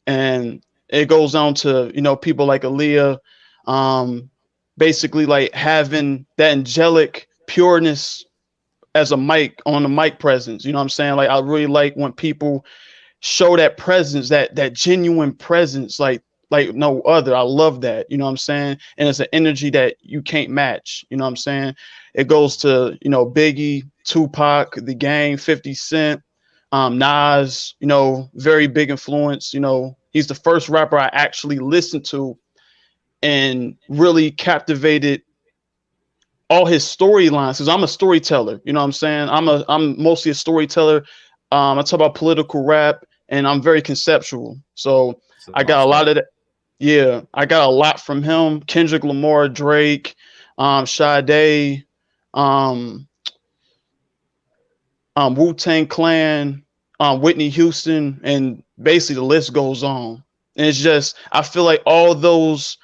And it goes on to, people like Aaliyah, basically like having that angelic pureness as a mic on the mic presence. You know what I'm saying? Like, I really like when people show that presence, that genuine presence, like no other. I love that. You know what I'm saying? And it's an energy that you can't match. You know what I'm saying? It goes to, Biggie, Tupac, The Game, 50 Cent, Nas, very big influence. He's the first rapper I actually listened to and really captivated all his storylines, because I'm a storyteller. You know what I'm saying? I'm mostly a storyteller. I talk about political rap and I'm very conceptual. So I got a lot of that. Yeah, I got a lot from him. Kendrick Lamar, Drake, Sade, Wu-Tang Clan, Whitney Houston, and basically the list goes on. And it's just, I feel like all those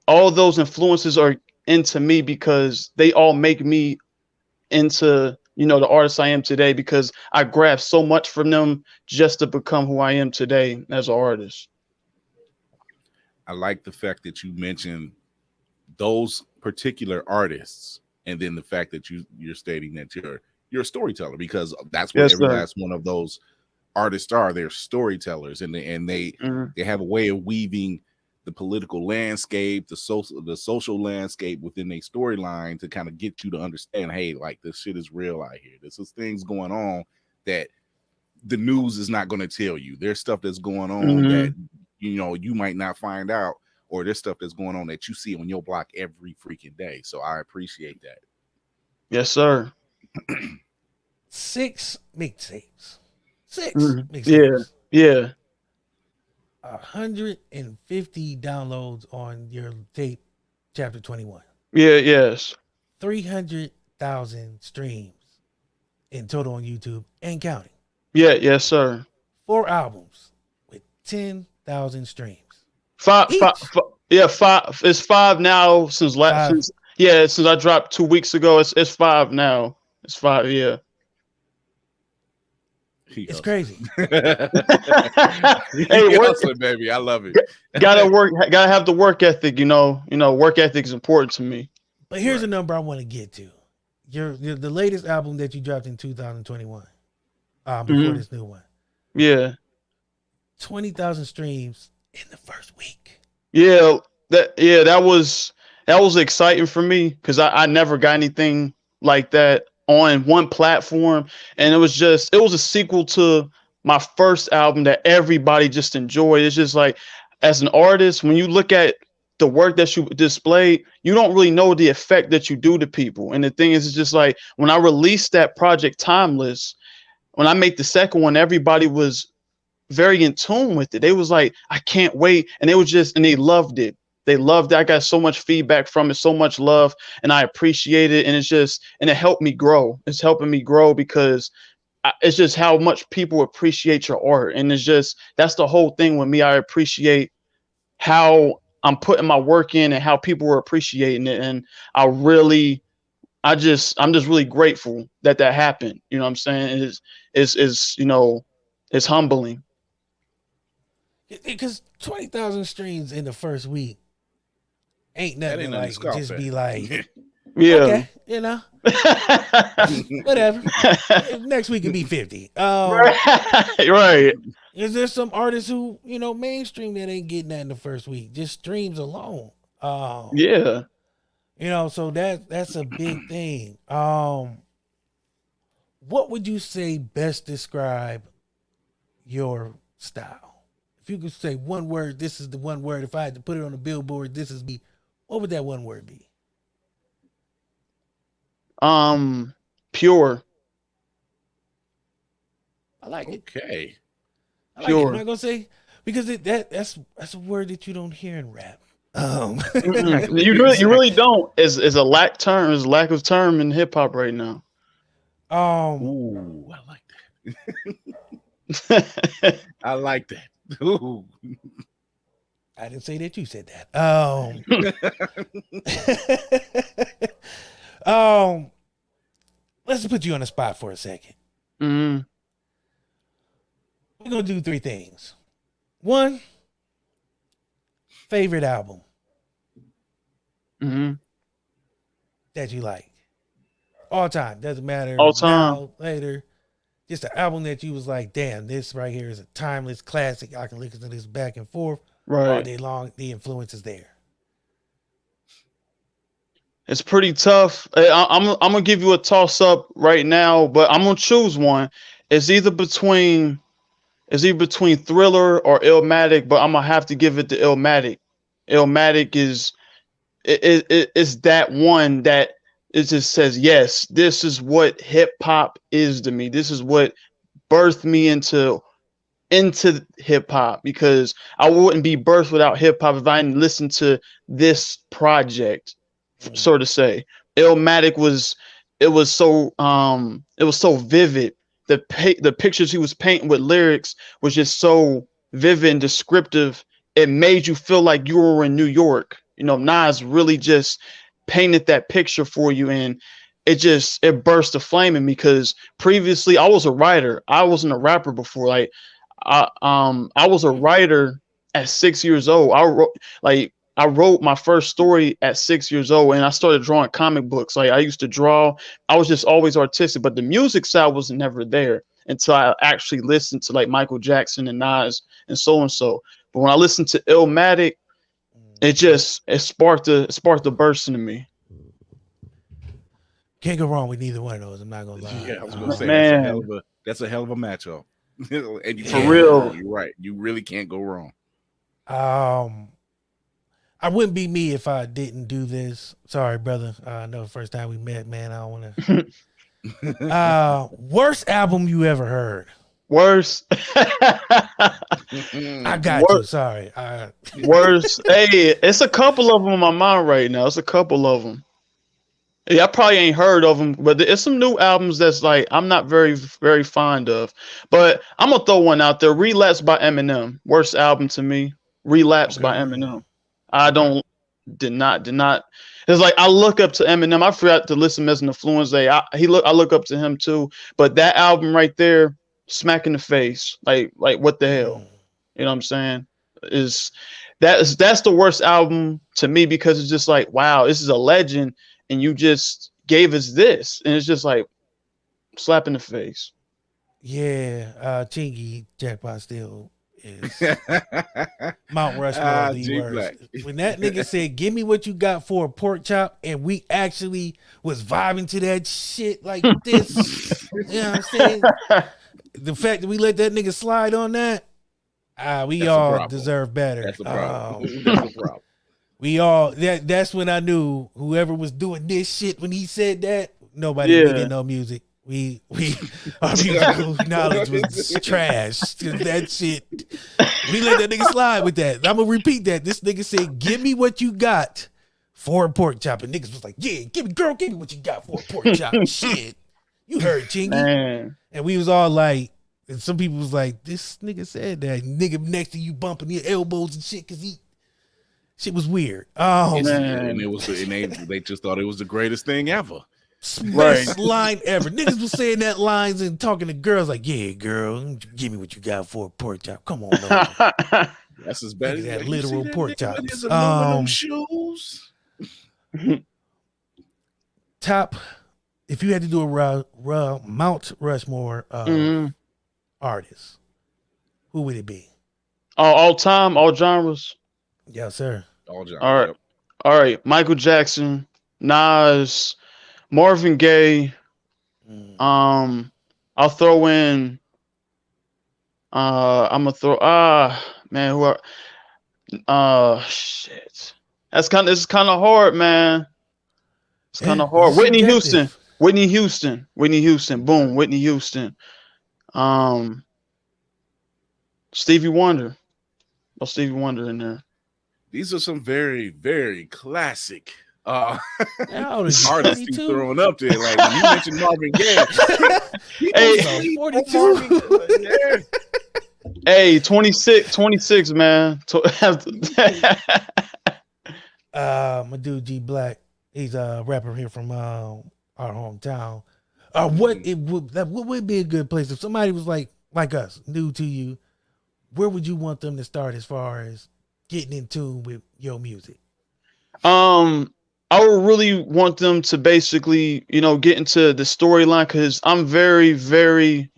influences are into me because they all make me into, the artist I am today, because I grabbed so much from them just to become who I am today as an artist. I like the fact that you mentioned those particular artists, and then the fact that you're stating that you're a storyteller, because that's what every last one of those artists are. They're storytellers, and they have a way of weaving the political landscape, the social landscape within a storyline to kind of get you to understand, hey, like, this shit is real out here. This is things going on that the news is not going to tell you. There's stuff that's going on that you might not find out, or there's stuff that's going on that you see on your block every freaking day. So I appreciate that. Yes, sir. 6 mixtapes. 6 mixtapes. Yeah. 150 downloads on your tape, Chapter 21. Yeah, yes. 300,000 streams in total on YouTube and counting. Yeah, yes, sir. 4 albums with 10,000 streams. Five. It's 5 now since since I dropped 2 weeks ago. It's 5 now. It's 5. Yeah. It's crazy. Hey, hustling, baby. I love it. Gotta have the work ethic. Work ethic is important to me. But here's a number I want to get to. The latest album that you dropped in 2021. before Mhm. this new one. Yeah. 20,000 streams in the first week. Yeah, that was exciting for me because I never got anything like that on one platform, and it was a sequel to my first album that everybody just enjoyed. It's just like as an artist, when you look at the work that you displayed, you don't really know the effect that you do to people. And the thing is, it's just like when I released that project Timeless, when I made the second one, everybody was very in tune with it. They was like, I can't wait. And they loved it. They loved it. I got so much feedback from it, so much love, and I appreciate it. And and it helped me grow. It's helping me grow because it's just how much people appreciate your art. And that's the whole thing with me. I appreciate how I'm putting my work in and how people are appreciating it. And I'm just really grateful that happened. You know what I'm saying? It's humbling. Because 20,000 streams in the first week ain't That nothing ain't to nothing to like scoff just at. be like, Yeah. okay, whatever. Next week could be 50. Right. Is there some artists who, mainstream that ain't getting that in the first week? Just streams alone. Yeah. So that's a big thing. What would you say best describe your style? If you could say one word, this is the one word. If I had to put it on a billboard, this is me. What would that one word be? Pure. I like it. Okay. I like it. I'm Pure. not gonna say because that's a word that you don't hear in rap. Mm-mm. You really don't. Is a lack term. Is lack of term in hip hop right now. Ooh, I like that. I like that. Ooh. I didn't say that you said that. Let's put you on the spot for a second. Mm-hmm. We're gonna do three things. One, favorite album Mm-hmm. that you like. All time. Doesn't matter All time. now, later. Just an album that you was like, damn, this right here is a timeless classic. I can listen to this back and forth all Right. day long. The influence is there. It's pretty tough. I'm gonna give you a toss up right now, but I'm gonna choose one. It's either between Thriller or Illmatic, but I'm gonna have to give it to Illmatic. Illmatic is that one that it just says, yes, this is what hip hop is to me. This is what birthed me into hip hop, because I wouldn't be birthed without hip hop if I didn't listen to this project, so to say. Illmatic it was so vivid. The pictures he was painting with lyrics was just so vivid and descriptive. It made you feel like you were in New York. Nas really just painted that picture for you, and it burst a flame in me, because previously I was a writer. I wasn't a rapper before. Like I was a writer at 6 years old. I wrote my first story at 6 years old, and I started drawing comic books. Like I used to draw. I was just always artistic, but the music side was never there until I actually listened to like Michael Jackson and Nas and so and so. But when I listened to Illmatic, it sparked a burst into me. Can't go wrong with neither one of those. I'm not gonna lie. Yeah, I was gonna say Man. that's a hell of a matchup. And you For can't real. go wrong. You're right. You really can't go wrong. I wouldn't be me if I didn't do this. Sorry, brother. I know the first time we met, man. I don't want to. Worst album you ever heard? Worst. I got you. Sorry. Worst. Hey, it's a couple of them on my mind right now. It's a couple of them. Yeah, I probably ain't heard of them, but there's some new albums that's like I'm not very, very fond of. But I'm gonna throw one out there. Relapse by Eminem. Worst album to me. Relapse by Eminem. I did not. It's like I look up to Eminem. I forgot to listen as an influence. I look up to him too. But that album right there, smack in the face. Like what the hell? You know what I'm saying? That's the worst album to me, because it's just like, wow, this is a legend, and you just gave us this, and it's just like slap in the face. Yeah, Chingy Jackpot still is Mount Rushmore the G worst. Black. When that nigga said, "Give me what you got for a pork chop," and we actually was vibing to that shit like this, you know what I'm saying? The fact that we let that nigga slide on that, we That's a all problem. deserve better. That's a problem. That's a problem. We all that's when I knew whoever was doing this shit when he said that, nobody Yeah. didn't know music. We our musical knowledge was trash. That shit. We let that nigga slide with that. I'm gonna repeat that. This nigga said, "Give me what you got for a pork chop," and niggas was like, "Yeah, give me what you got for a pork chop." Shit, you heard Chingy, Man. and we was all like, and some people was like, "This nigga said that." Nigga next to you bumping your elbows and shit because he. Shit was weird. Man. And it was, and they just thought it was the greatest thing ever. Best line ever. Niggas was saying that lines and talking to girls like, "Yeah, girl, give me what you got for a pork chop. Come on over." That's as bad as Niggas had you literal see that pork nigga with chops. his aluminum shoes. Top, if you had to do a Mount Rushmore artist, who would it be? All time, all genres. Yes, sir. All genres. All right. Yep. All right. Michael Jackson, Nas, Marvin Gaye. I'll throw in. I'm gonna throw. Man, who are? Shit. This is kind of hard, man. It's kind of hard. it's Whitney subjective. Houston. Boom. Whitney Houston. Stevie Wonder. Oh, Stevie Wonder in there. These are some very, very classic How old is he? artists he's 42? throwing up there. Like when you mentioned Marvin Gaye, Hey, 42. Hey, 26, man. My dude G Black, he's a rapper here from our hometown. What would be a good place if somebody was like us, new to you? Where would you want them to start as far as getting in tune with your music? I would really want them to basically, get into the storyline because I'm very, very,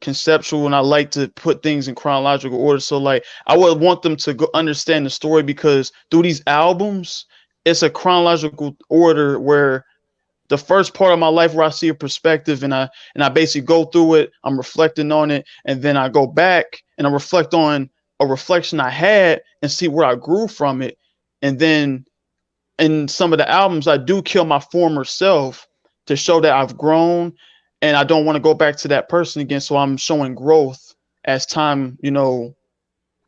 conceptual and I like to put things in chronological order. So like I would want them to go understand the story because through these albums, it's a chronological order where the first part of my life where I see a perspective and I basically go through it, I'm reflecting on it, and then I go back and I reflect on a reflection I had and see where I grew from it. And then in some of the albums, I do kill my former self to show that I've grown and I don't want to go back to that person again. So I'm showing growth as time,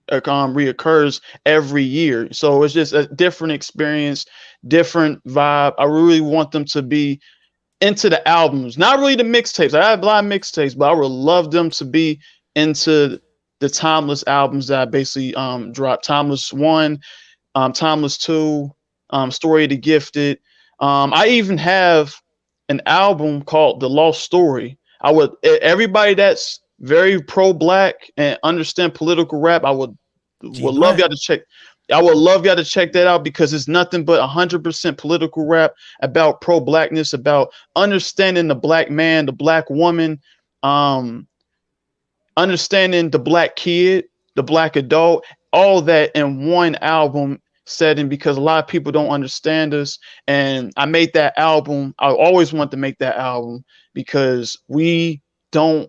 reoccurs every year. So it's just a different experience, different vibe. I really want them to be into the albums, not really the mixtapes. I have a lot of mixtapes, but I would love them to be into the timeless albums that I basically dropped. Timeless 1, Timeless 2, Story of the Gifted. I even have an album called The Lost Story. Everybody that's very pro-black and understand political rap, I would love y'all to check. I would love y'all to check that out because it's nothing but 100% political rap about pro-blackness, about understanding the black man, the black woman, understanding the black kid, the black adult, all that in one album setting because a lot of people don't understand us. And I made that album. I always want to make that album because we don't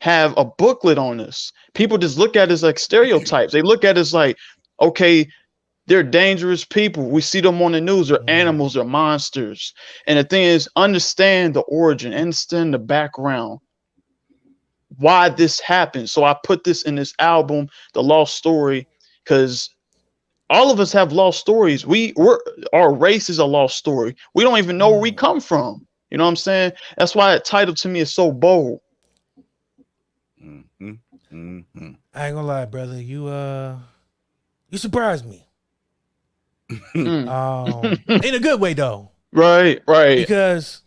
have a booklet on us. People just look at us like stereotypes. They look at us like, okay, they're dangerous people. We see them on the news. They're animals, they're monsters. And the thing is, understand the origin, understand the background, why this happened. So I put this in this album, The Lost Story, because all of us have lost stories. Our race is a lost story. We don't even know where we come from. You know what I'm saying? That's why that title to me is so bold. Mm-hmm. Mm-hmm. I ain't gonna lie, brother. You surprised me. In a good way though. Right. Because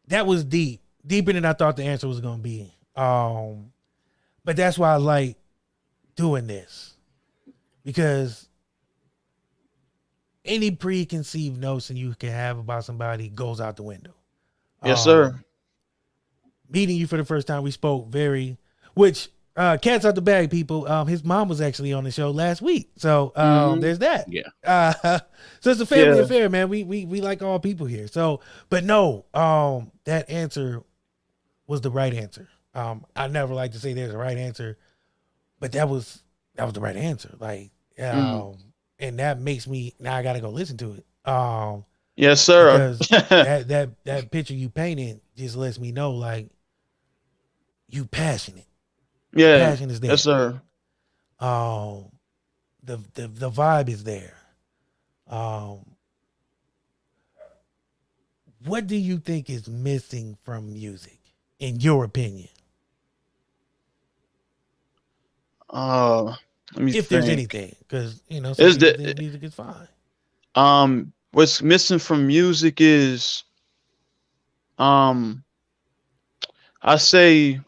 that was deeper than I thought the answer was gonna be. But that's why I like doing this. Because any preconceived notion you can have about somebody goes out the window. Yes, sir. meeting you for the first time. We spoke which cats out the bag, people. His mom was actually on the show last week, so there's that. Yeah. So it's a family affair, man. We like all people here. So, but no, that answer was the right answer. I never like to say there's a right answer, but that was the right answer. Like, and that makes me now I got to go listen to it. Yes, sir. Because that picture you painted just lets me know, like, you passionate. Yeah. The passion is there. Yes, sir. The vibe is there. What do you think is missing from music, in your opinion? Let me If think. there's anything, because some people think music is fine. What's missing from music is, I say,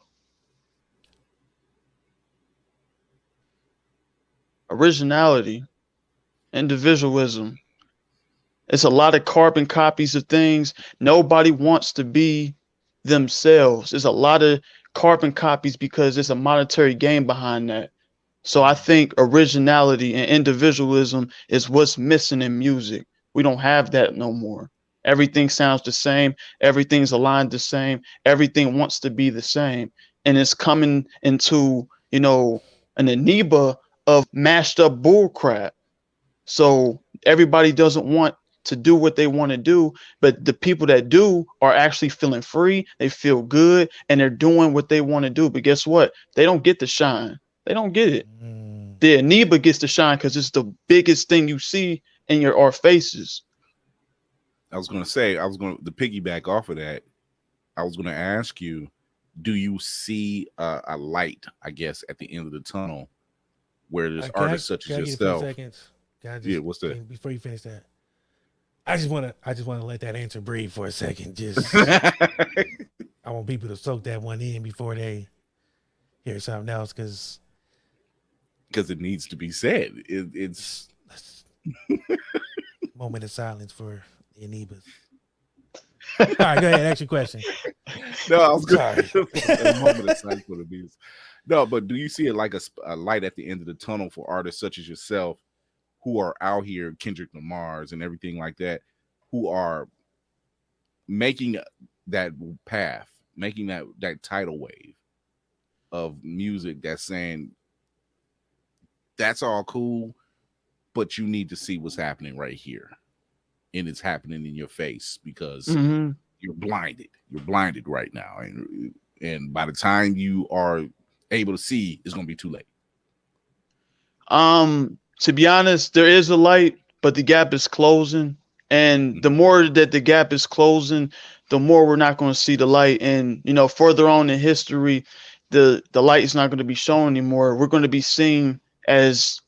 originality, individualism. It's a lot of carbon copies of things. Nobody wants to be themselves. There's a lot of carbon copies because there's a monetary gain behind that. So I think originality and individualism is what's missing in music. We don't have that no more. Everything sounds the same. Everything's aligned the same. Everything wants to be the same. And it's coming into, an amoeba of mashed up bull crap. So everybody doesn't want to do what they want to do, but the people that do are actually feeling free. They feel good and they're doing what they want to do. But guess what? They don't get the shine. They don't get it. The amoeba gets to shine because it's the biggest thing you see in our faces. I was going to say, to piggyback off of that. I was going to ask you, do you see a light, I guess, at the end of the tunnel where there's artists such as yourself? Yeah, what's that? Before you finish that, I just want to let that answer breathe for a second. Just, I want people to soak that one in before they hear something else, because it needs to be said. It's moment of silence for the amoebas. All right, go ahead. Ask your question. No, I was sorry. A moment of silence for the amoebas. No, but do you see it like a light at the end of the tunnel for artists such as yourself, who are out here, Kendrick Lamar's and everything like that, who are making that path, making that tidal wave of music that's saying, that's all cool, but you need to see what's happening right here. And it's happening in your face because you're blinded. You're blinded right now. And by the time you are able to see, it's going to be too late. To be honest, there is a light, but the gap is closing. And the more that the gap is closing, the more we're not going to see the light. And, further on in history, the light is not going to be shown anymore. We're going to be seen as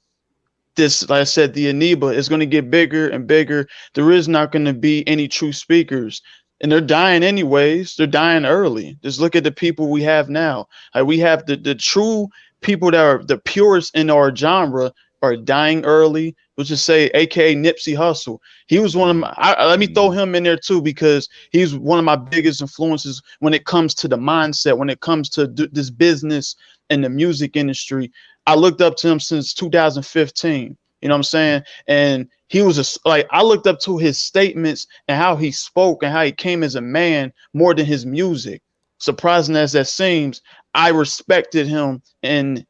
this, like I said, the amoeba is going to get bigger and bigger. There is not going to be any true speakers. And they're dying anyways. They're dying early. Just look at the people we have now. We have the true people that are the purest in our genre are dying early. Let's just say, AKA Nipsey Hussle. He was one of my, let me throw him in there too, because he's one of my biggest influences when it comes to the mindset, when it comes to this business and the music industry. I looked up to him since 2015. You know what I'm saying? And he was I looked up to his statements and how he spoke and how he came as a man more than his music. Surprising as that seems, I respected him and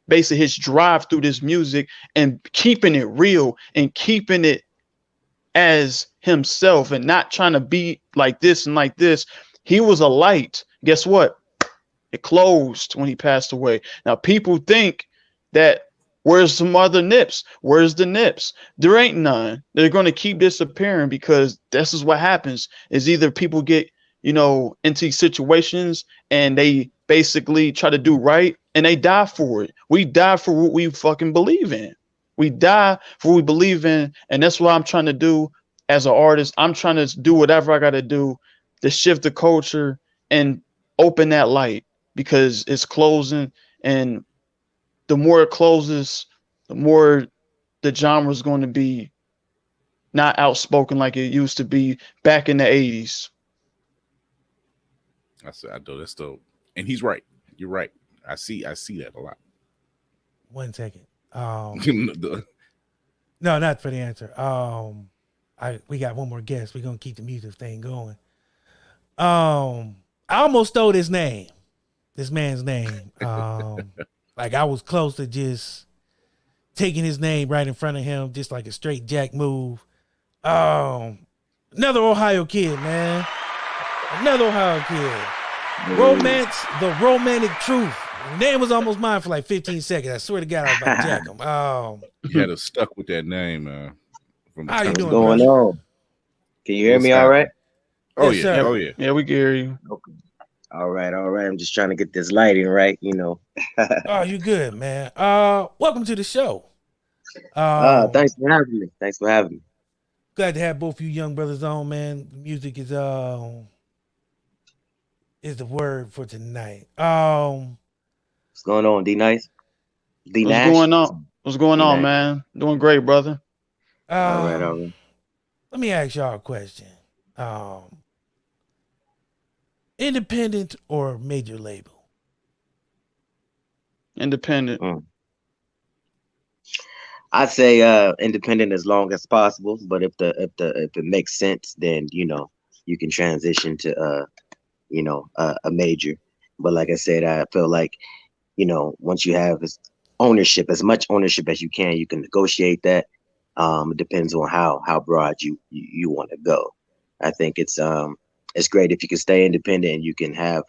basically his drive through this music and keeping it real and keeping it as himself and not trying to be like this and like this. He was a light. Guess what? It closed when he passed away. Now people think that, where's some other Nips? Where's the Nips? There ain't none. They're going to keep disappearing because this is what happens is either people get, into these situations and they basically try to do right and they die for it. We die for what we fucking believe in. We die for what we believe in. And that's what I'm trying to do as an artist. I'm trying to do whatever I got to do to shift the culture and open that light because it's closing. And the more it closes, the more the genre is going to be not outspoken like it used to be back in the 80s. I said, I know that's dope, and he's right. You're right. I see that a lot. 1 second. The- No, not for the answer. We got one more guest. We're gonna keep the music thing going. I almost stole this man's name. Like I was close to just taking his name right in front of him, just like a straight jack move. Another Ohio kid, man. Another Ohio kid. Romance, the romantic truth. The name was almost mine for like 15 seconds. I swear to God, I was about to jack him. you had us stuck with that name, from the How you time. doing, What's going brother? on? Can you hear What's me all right? Oh Yes, yeah, sir. oh yeah. Yeah, we can hear you. Okay. All right, all right. I'm just trying to get this lighting right, you know. Oh, you good, man. Welcome to the show. Thanks for having me. Thanks for having me. Glad to have both you young brothers on, man. Music is the word for tonight. What's going on, D Nice? D What's Nash? going on? What's going D on, Nash. man? Doing great, brother. All right, all right. Let me ask y'all a question. Independent or major label? Independent. I'd say independent as long as possible, but if it makes sense, then you can transition to a major. But like I said, I feel like once you have ownership, as much ownership as you can negotiate that. It depends on how broad you want to go. I think it's great if you can stay independent and you can have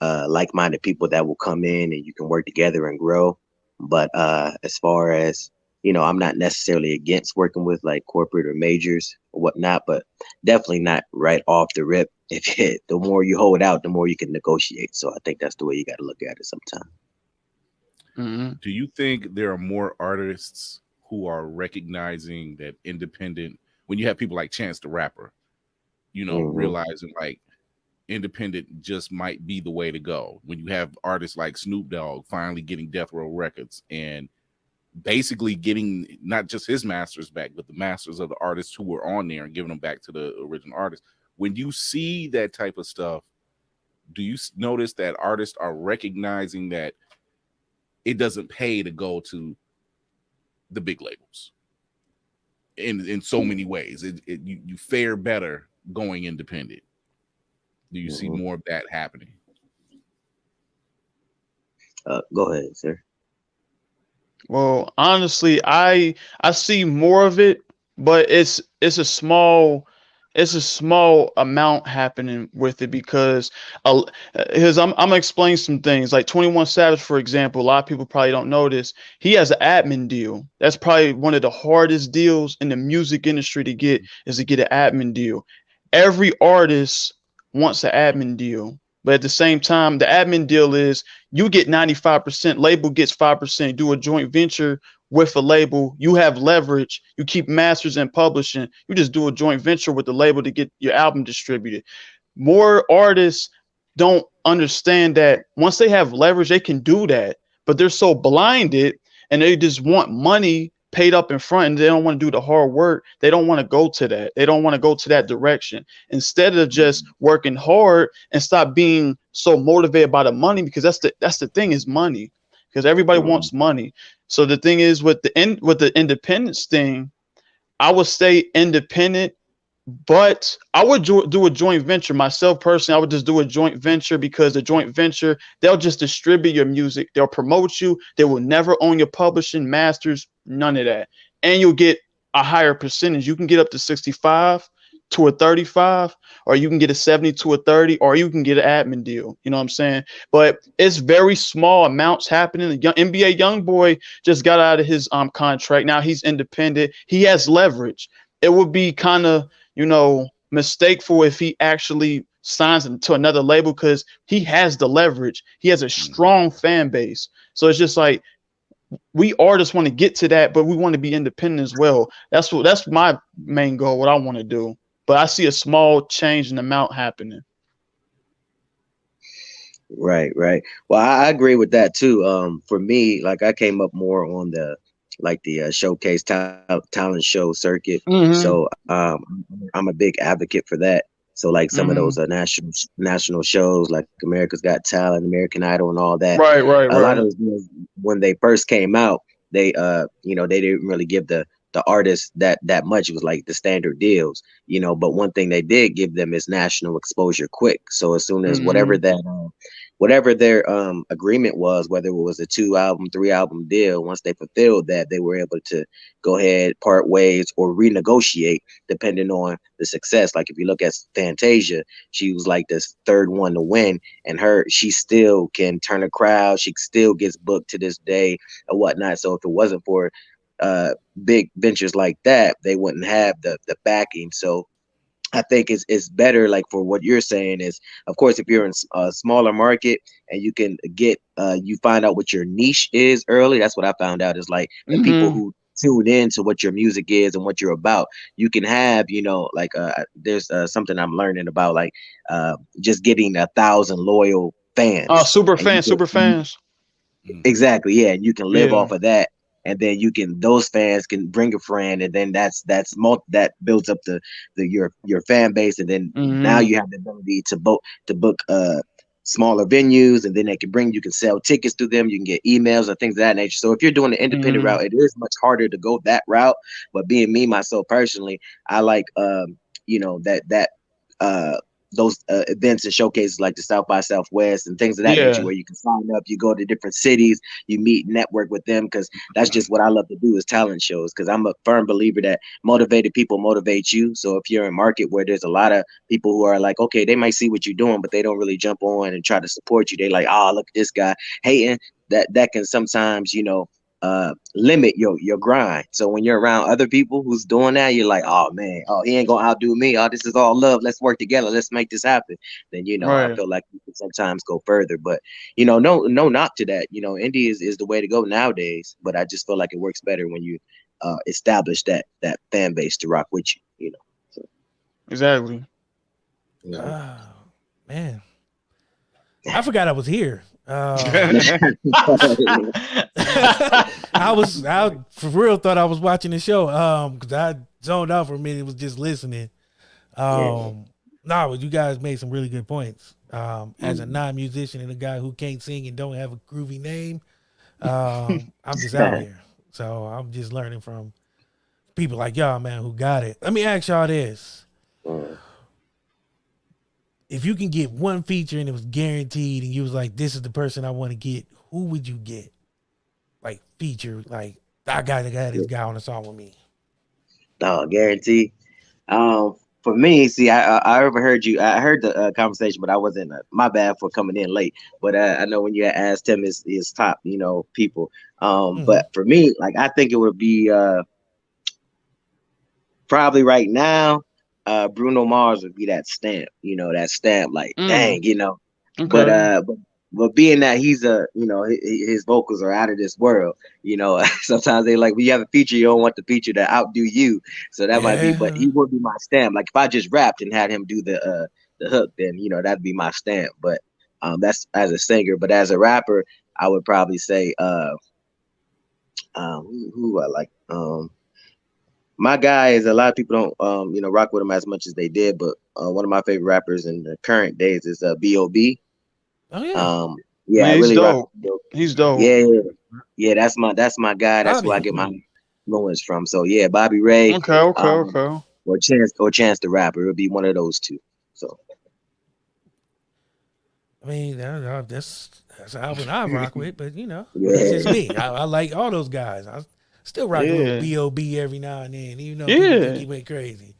like-minded people that will come in and you can work together and grow. But as far as I'm not necessarily against working with like corporate or majors or whatnot, but definitely not right off the rip. The more you hold out, the more you can negotiate. So I think that's the way you got to look at it sometimes. Mm-hmm. Do you think there are more artists who are recognizing that independent, when you have people like Chance the Rapper, realizing like independent just might be the way to go? When you have artists like Snoop Dogg finally getting Death Row Records and basically getting not just his masters back, but the masters of the artists who were on there and giving them back to the original artists. When you see that type of stuff, do you notice that artists are recognizing that it doesn't pay to go to the big labels in so many ways? You fare better going independent. Do you see more of that happening? Go ahead, sir. Well, honestly, I see more of it, but it's a small amount happening with it because I'm gonna explain some things. Like 21 Savage, for example, a lot of people probably don't know this. He has an admin deal. That's probably one of the hardest deals in the music industry to get, is to get an admin deal. Every artist wants an admin deal. But at the same time, the admin deal is you get 95%, label gets 5%, do a joint venture with a label, you have leverage, you keep masters and publishing, you just do a joint venture with the label to get your album distributed. More artists don't understand that once they have leverage, they can do that, but they're so blinded and they just want money paid up in front and they don't want to do the hard work. They don't want to go to that. They don't want to go to that direction. Instead of just working hard and stop being so motivated by the money, because that's the thing, is money, because everybody wants money. So the thing is with the independence thing, I would stay independent, but I would do a joint venture myself personally. I would just do a joint venture because the joint venture, they'll just distribute your music. They'll promote you. They will never own your publishing, masters, none of that. And you'll get a higher percentage. You can get up to 65 to a 35, or you can get a 70 to a 30, or you can get an admin deal. You know what I'm saying? But it's very small amounts happening. The NBA YoungBoy just got out of his contract. Now he's independent. He has leverage. It would be kind of, mistakeful if he actually signs to another label, because he has the leverage. He has a strong fan base. So it's just like, we artists want to get to that, but we want to be independent as well. That's my main goal, what I want to do. But I see a small change in amount happening. Right. Well, I agree with that too. For me, like I came up more on the showcase talent show circuit. Mm-hmm. So I'm a big advocate for that. So like some of Mm-hmm. those national shows like America's Got Talent, American Idol, and all that. Right, right, A lot of right. those deals, when they first came out, they they didn't really give the artists that much. It was like the standard deals, but one thing they did give them is national exposure quick. So as soon as Mm-hmm. whatever their agreement was, whether it was a 2 album, 3 album deal, once they fulfilled that, they were able to go ahead, part ways, or renegotiate depending on the success. Like if you look at Fantasia, she was like this third one to win, and she still can turn a crowd. She still gets booked to this day or whatnot. So if it wasn't for big ventures like that, they wouldn't have the backing. So I think it's better, like for what you're saying is, of course, if you're in a smaller market and you can get, you find out what your niche is early. That's what I found out is like the people Mm-hmm. who tune in to what your music is and what you're about. You can have, like there's something I'm learning about, like just getting 1,000 loyal fans, Super and fans, super fans. Mhm. exactly, yeah, and you can live Yeah. off of that, and then those fans can bring a friend, and then that builds up your fan base, and then now Mm-hmm. you have the ability to book smaller venues, and then you can sell tickets to them, you can get emails and things of that nature. So if you're doing the independent Mm-hmm. route, it is much harder to go that route. But being me myself personally, I like that uh those events and showcases like the South by Southwest and things of that nature, Yeah. where you can sign up, you go to different cities, you meet, network with them, because that's just what I love to do is talent shows. Because I'm a firm believer that motivated people motivate you. So if you're in a market where there's a lot of people who are like, okay, they might see what you're doing, but they don't really jump on and try to support you. They like, oh, look at this guy hating. That can sometimes limit your grind. So when you're around other people who's doing that, you're like, oh man, oh, he ain't gonna outdo me. Oh, this is all love. Let's work together. Let's make this happen. Then I Right. feel like you can sometimes go further. But no knock to that. Indie is the way to go nowadays. But I just feel like it works better when you establish that fan base to rock with you. So, Exactly. Oh man, I forgot I was here. I for real thought I was watching the show. Because I zoned out for a minute, was just listening. yeah. No, but you guys made some really good points. As a non-musician and a guy who can't sing and don't have a groovy name, I'm just out here. So I'm just learning from people like y'all, man, who got it. Let me ask y'all this. If you can get one feature and it was guaranteed and you was like, this is the person I want to get, who would you get? Like feature, like I gotta get this guy on the song with me. Guarantee. For me, see, I overheard you. I heard the conversation, but I wasn't. My bad for coming in late. But I know when you asked him his top, people. Mm-hmm. But for me, like I think it would be probably right now, Bruno Mars would be that stamp. That stamp. Like Mm. dang, But Okay. but being that he's his vocals are out of this world. Sometimes they like when you have a feature, you don't want the feature to outdo you. So that might be, but Yeah. he would be my stamp. Like if I just rapped and had him do the hook, then that'd be my stamp. But that's as a singer. But as a rapper, I would probably say who I like. My guy is a lot of people don't rock with him as much as they did, but one of my favorite rappers in the current days is B.O.B. Oh yeah. Um, yeah, I Man, he's really rock dope. with B.O.B. He's dope. Yeah, yeah, yeah. That's my guy. That's who I Bobby. get my influence from. So yeah, Bobby Ray, Okay, okay, um, okay. or Chance the Rapper. It would be one of those two. So I mean, that's an album I rock with, but that's just yeah, me. I like all those guys. I still rock a little Yeah. B.O.B. every now and then, even though people think Yeah. he went crazy.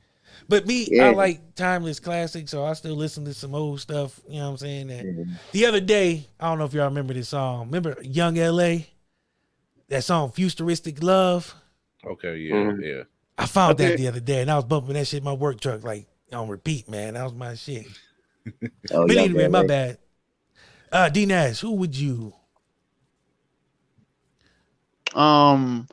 But me, I yeah. like timeless classics, so I still listen to some old stuff. You know what I'm saying? That Mhm. the other day, I don't know if y'all remember this song. Remember Young L.A.? That song, Futuristic Love? Okay, yeah, Mhm. yeah. I found that Okay. the other day, and I was bumping that shit in my work truck, like, on repeat, man. That was my shit. Oh, But Young anyway, my LA. bad. D Nash, who would you? Um,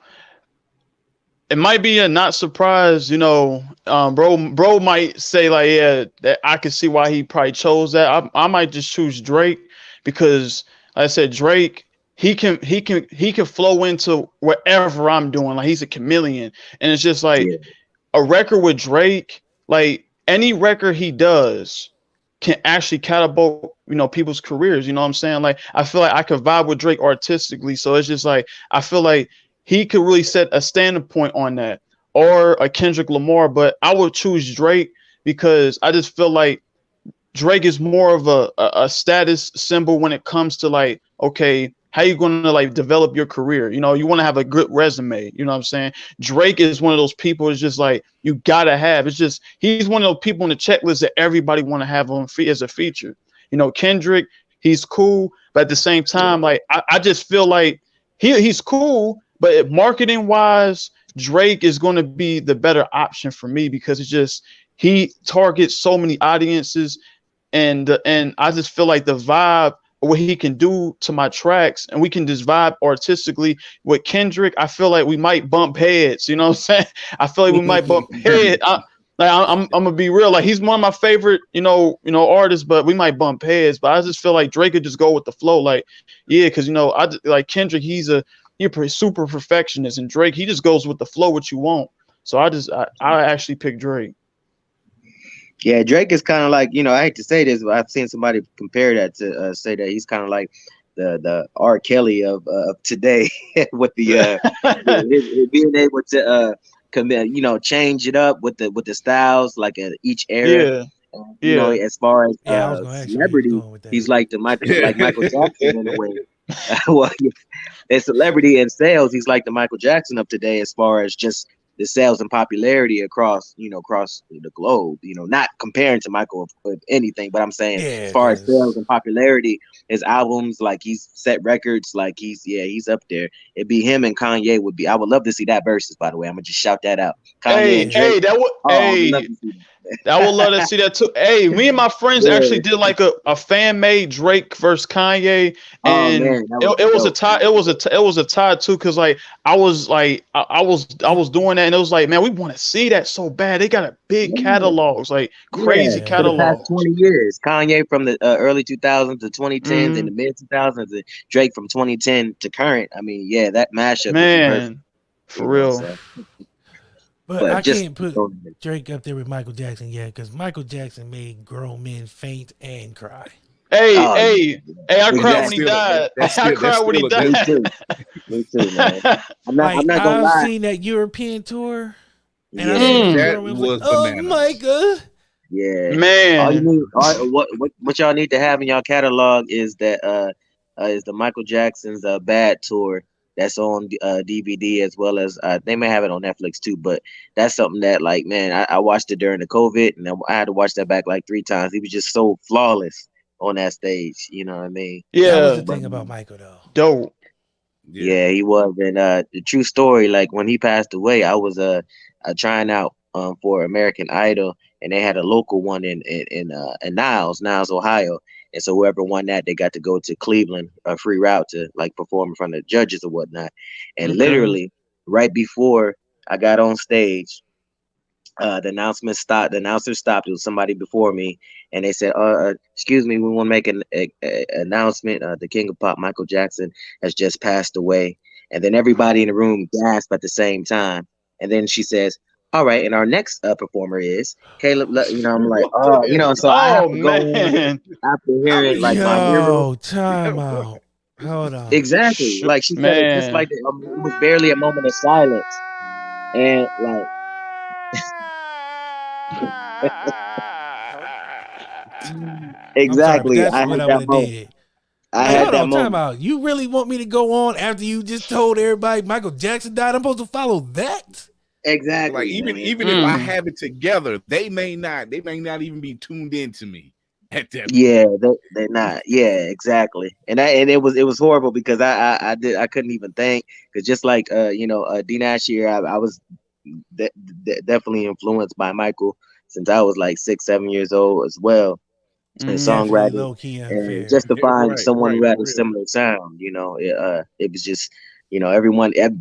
it might be a not surprise, bro might say like, yeah, that I can see why he probably chose that. I might just choose Drake because like I said, Drake, he can flow into whatever I'm doing. Like he's a chameleon. And it's just like Yeah, a record with Drake, like any record he does can actually catapult, people's careers. You know what I'm saying? Like, I feel like I could vibe with Drake artistically. So it's just like, I feel like he could really set a standing point on that, or a Kendrick Lamar. But I would choose Drake because I just feel like Drake is more of a status symbol when it comes to like, okay, how you going to like develop your career? You want to have a good resume. You know what I'm saying? Drake is one of those people. It's just like you gotta have. It's just he's one of those people on the checklist that everybody want to have on as a feature. Kendrick, he's cool, but at the same time, like I just feel like he's cool, but marketing wise, Drake is going to be the better option for me because it's just he targets so many audiences. And I just feel like the vibe, what he can do to my tracks, and we can just vibe artistically with Kendrick. I feel like we might bump heads. You know what I'm saying? I feel like we might bump heads. I'm gonna be real. Like, he's one of my favorite, artists, but we might bump heads. But I just feel like Drake could just go with the flow. Like, yeah, because I like Kendrick. He's a super perfectionist, and Drake, he just goes with the flow, what you want. So I actually pick Drake. Yeah, Drake is kind of like, I hate to say this, but I've seen somebody compare that to say that he's kind of like the R. Kelly of today with the being able to change it up with the styles like at each era. Yeah. As far as celebrity, he's like Michael Jackson in a way. Well, as celebrity and sales, he's like the Michael Jackson of today as far as just the sales and popularity across the globe. Not comparing to Michael of anything, but I'm saying as far as sales and popularity, his albums, like he's set records, like he's up there. It'd be him and Kanye would be. I would love to see that versus. By the way, I'm gonna just shout that out. Kanye I would love to see that too. Hey, me and my friends actually did like a fan made Drake versus Kanye, and it was a tie. It was a tie too, because like I was doing that, and it was like, man, we want to see that so bad. They got a big catalogs, like crazy catalogs. For the past 20 years, Kanye from the early 2000s to 2010s and the mid 2000s, and Drake from 2010 to current. I mean, yeah, that mashup, man, for real. So. But I can't put Drake up there with Michael Jackson yet, because Michael Jackson made grown men faint and cry. Hey! I cried when he died. I cried when he died. Me too, man. I'm not gonna lie. I've seen that European tour, and that was oh my god. Yeah, man. All you need, what y'all need to have in y'all catalog is that is the Michael Jackson's Bad tour. That's on DVD, as well as they may have it on Netflix too. But that's something that, like, man, I watched it during the COVID, and I had to watch that back like 3 times. He was just so flawless on that stage. You know what I mean? Yeah, that was the thing about Michael, though. Dope. Yeah, he was. And the true story, like when he passed away, I was trying out for American Idol, and they had a local one in Niles, Ohio. And so whoever won that, they got to go to Cleveland, a free route to like perform in front of the judges or whatnot. And literally right before I got on stage, the announcement stopped. The announcer stopped. It was somebody before me, and they said, excuse me, we want to make an announcement. The King of Pop, Michael Jackson, has just passed away. And then everybody in the room gasped at the same time. And then she says, all right, and our next performer is Caleb. I'm like, so I have to go in after hearing like my hero. Time out. Hold on. Exactly. Like she said, it's just like it was barely a moment of silence. And like exactly. That's what I would have did. I had that moment. Time out. You really want me to go on after you just told everybody Michael Jackson died? I'm supposed to follow that? Exactly. Like even if I have it together, they may not even be tuned into me at that point. Yeah, they're not. Yeah, exactly. And it was horrible because I couldn't even think, because just like D Nash here, I was definitely influenced by Michael since I was like 6-7 years old as well. And songwriting, and just to find someone who had a similar sound, it was just.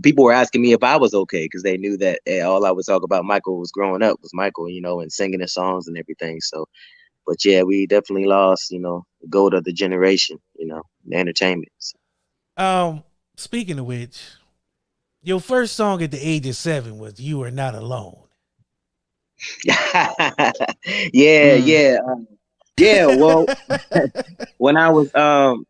People were asking me if I was okay, because they knew that all I would talk about Michael was growing up was Michael, and singing his songs and everything. So, but yeah, we definitely lost, the goat of the generation, the entertainment. So. Speaking of which, your first song at the age of 7 was "You Are Not Alone." Yeah, Mm. yeah, yeah. Well, when I was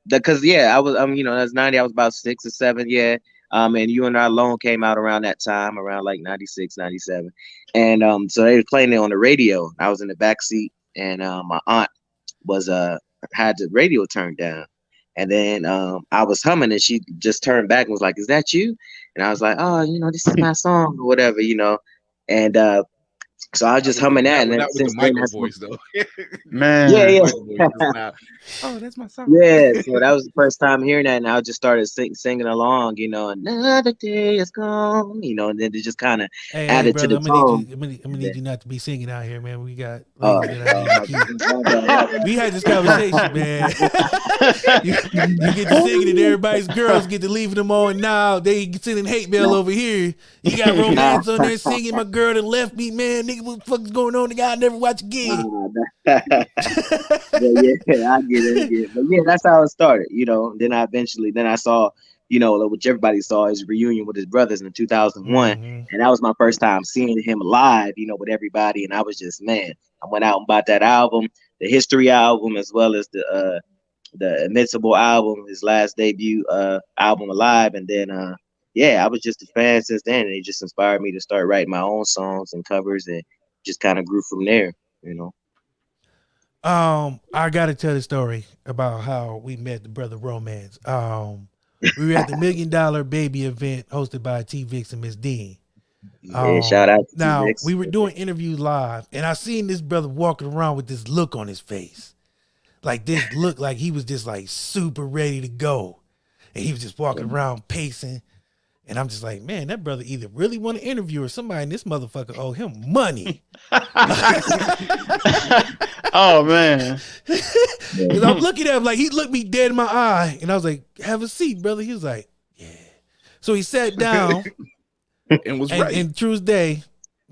because I was that's 90. I was about 6 or 7. Yeah. And You and I Alone came out around that time, around like 96, 97, and so they were playing it on the radio. I was in the back seat, and my aunt was had the radio turned down, and then I was humming, and she just turned back and was like, "Is that you?" And I was like, "Oh, this is my song or whatever, and so I was Not just with the humming that, not, and then not with the since then Michael that's voice though. yeah, Not the Man. Michael voice just now. Oh, that's my song. yeah. So that was the first time hearing that, and I just started singing along, another day is gone, and then it just kind of Hey, added to brother, the I'm gonna need you. tone. I'm gonna need you not to be singing out here, man. We got Uh, ladies that I need to keep. my bad, my bad. We had this conversation, man. you get to singing and everybody's girls get to leaving them on. Now they sending hate mail over here. You got romance on there singing. My girl that left me, man. Nigga, what the fuck is going on? Nigga, I never watch again. But yeah, I get it. But yeah, that's how it started. Then I saw, which everybody saw, his reunion with his brothers in 2001, Mm-hmm. and that was my first time seeing him live. With everybody, and I was just, man. I went out and bought that album, the History album, as well as the Invincible album, his last debut album, Alive, and then I was just a fan since then, and it just inspired me to start writing my own songs and covers, and just kind of grew from there. I gotta tell the story about how we met the brother Romance. We were at the $1 Million Baby event hosted by T Vix and Miss Dean. Yeah, shout out to Now T-Vix. we were doing interviews live, and I seen this brother walking around with this look on his face, like this look like he was just like super ready to go, and he was just walking around pacing. And I'm just like, man, that brother either really want to interview or somebody in this motherfucker owe him money. Oh man. Because I'm looking at him like he looked me dead in my eye, and I was like, "Have a seat, brother." He was like, "Yeah." So he sat down, And was and right. in True's day,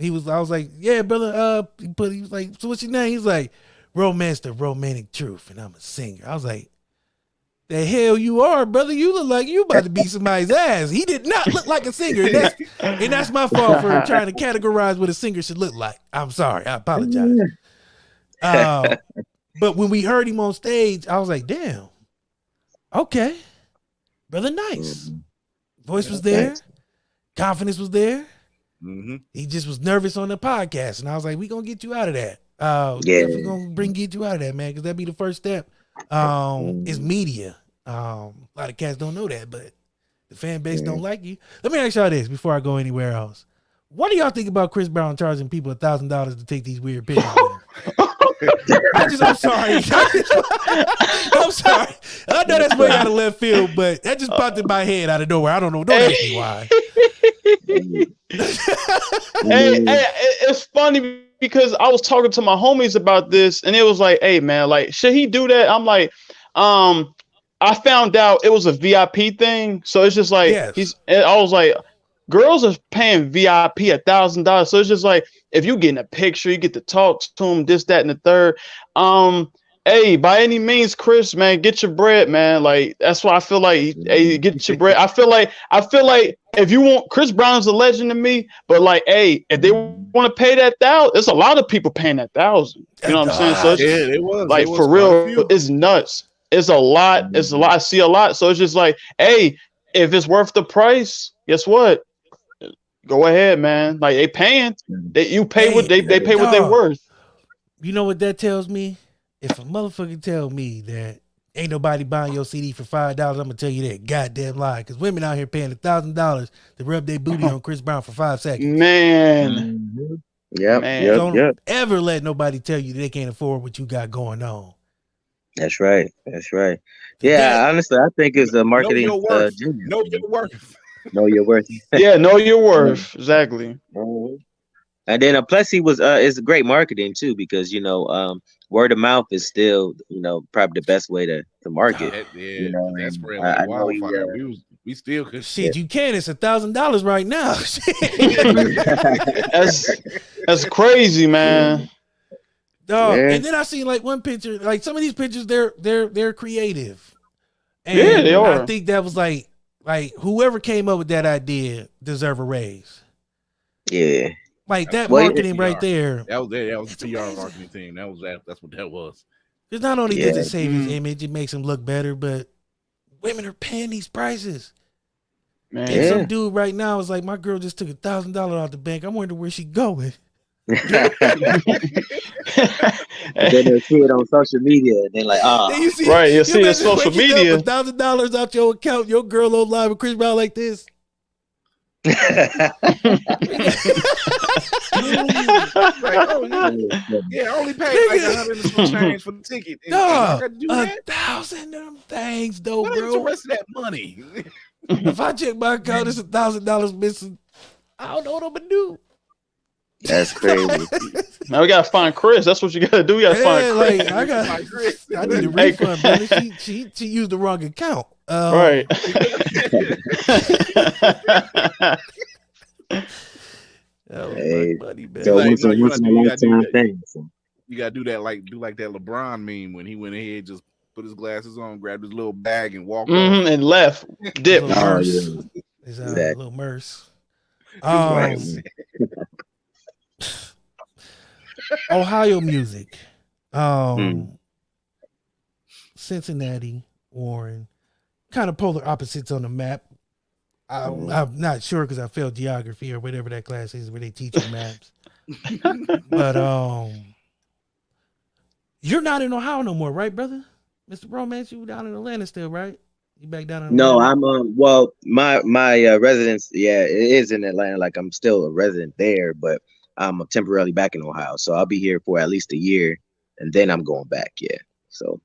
I was like, "Yeah, brother." He was like, "So what's your name?" He's like, "Romance, the Romantic Truth," and I'm a singer. I was like, "The hell you are, brother? You look like you about to beat somebody's ass." He did not look like a singer, and that's my fault for trying to categorize what a singer should look like. I'm sorry, I apologize. But when we heard him on stage, I was like, damn, okay, brother, nice. Voice was there, confidence was there. Mm-hmm. He just was nervous on the podcast, and I was like, we gonna get you out of that. Yeah. Definitely gonna get you out of that, man, because that'd be the first step. Is media. A lot of cats don't know that, but the fan base don't like you. Let me ask y'all this before I go anywhere else. What do y'all think about Chris Brown charging people $1,000 to take these weird pictures with him? I'm sorry. I'm sorry. I know that's way out of left field, but that just popped in my head out of nowhere. I don't know. Don't ask me why. Hey, it's funny because I was talking to my homies about this, and it was like, "Hey, man, like, should he do that?" I'm like, I found out it was a VIP thing, so it's just like Yes. I was like, girls are paying VIP $1,000, so it's just like if you get in a picture, you get to talk to them, this, that, and the third. Hey, by any means, Chris, man, get your bread, man. Like that's why I feel like, hey, get your bread. I feel like if you want, Chris Brown's a legend to me, but like, hey, if they want to pay that $1,000, there's a lot of people paying that $1,000. You know what I'm saying? So it's Yeah, it was like it was for quite a real, few. it's nuts. It's a lot. It's a lot. I see a lot. So it's just like, hey, if it's worth the price, guess what? Go ahead, man. Like they paying. You pay what they pay what they worth. You know what that tells me? If a motherfucker tell me that ain't nobody buying your CD for $5, I'm gonna tell you that goddamn lie. Because women out here paying $1,000 to rub their booty on Chris Brown for 5 seconds. Man. Yep, Man. yep, Don't yep. ever let nobody tell you they can't afford what you got going on. That's right. That's right. Yeah, honestly, I think it's a marketing Know your worth. genius. Know your worth. Know your worth. Yeah, know your worth. Exactly. And then plus he was it's great marketing too, because word of mouth is still probably the best way to market. That's and spread I like know wildfire. We still could. Shit, you can. It's $1,000 right now. That's crazy, man. Dog. Yeah. And then I seen like one picture, like some of these pictures, they're creative. And Yeah, they are. I think that was like whoever came up with that idea deserve a raise. Yeah. Like that Well, marketing right there. That was it. That was It's a PR amazing. marketing thing. That's what that was. Because not only Yeah. does it save his image, it makes him look better, but women are paying these prices. Man. And Yeah. some dude right now is like, my girl just took $1,000 out the bank. I wonder where she going. Then they see it on social media, and they're like, "Ah, Then you see, Right, you see the imagine social waking media. up $1,000 out your account, your girl on live with Chris Brown like this. Like, oh yeah, I only paid like $100 and some change for the ticket. And I Dog, gotta do that. 1,000 of them things though, What is the bro. rest of that money? If I check my account, it's $1,000 missing. I don't know what I'm gonna do. that's crazy." Now we gotta find Chris. That's what you gotta do. You gotta Yeah, find Chris. like I need a refund, brother. She used the wrong account. Right. That was Hey, my money, man. So Like, once no, a you once in a gotta do lifetime that. thing. So. You gotta do that like that LeBron meme when he went ahead, just put his glasses on, grabbed his little bag, and walked off. And left. Dip. Little Oh, Merce. yeah. It's Exactly. little Merce. Right. Ohio music. Mm. Cincinnati, Warren, kind of polar opposites on the map. Mhm. I'm not sure because I failed geography or whatever that class is where they teach you maps. But you're not in Ohio no more, right, brother? Mr. Romance, you down in Atlanta still, right? You back down in No, Atlanta? I'm well, my residence, yeah, it is in Atlanta. Like I'm still a resident there, but I'm temporarily back in Ohio, so I'll be here for at least a year, and then I'm going back. Yeah, so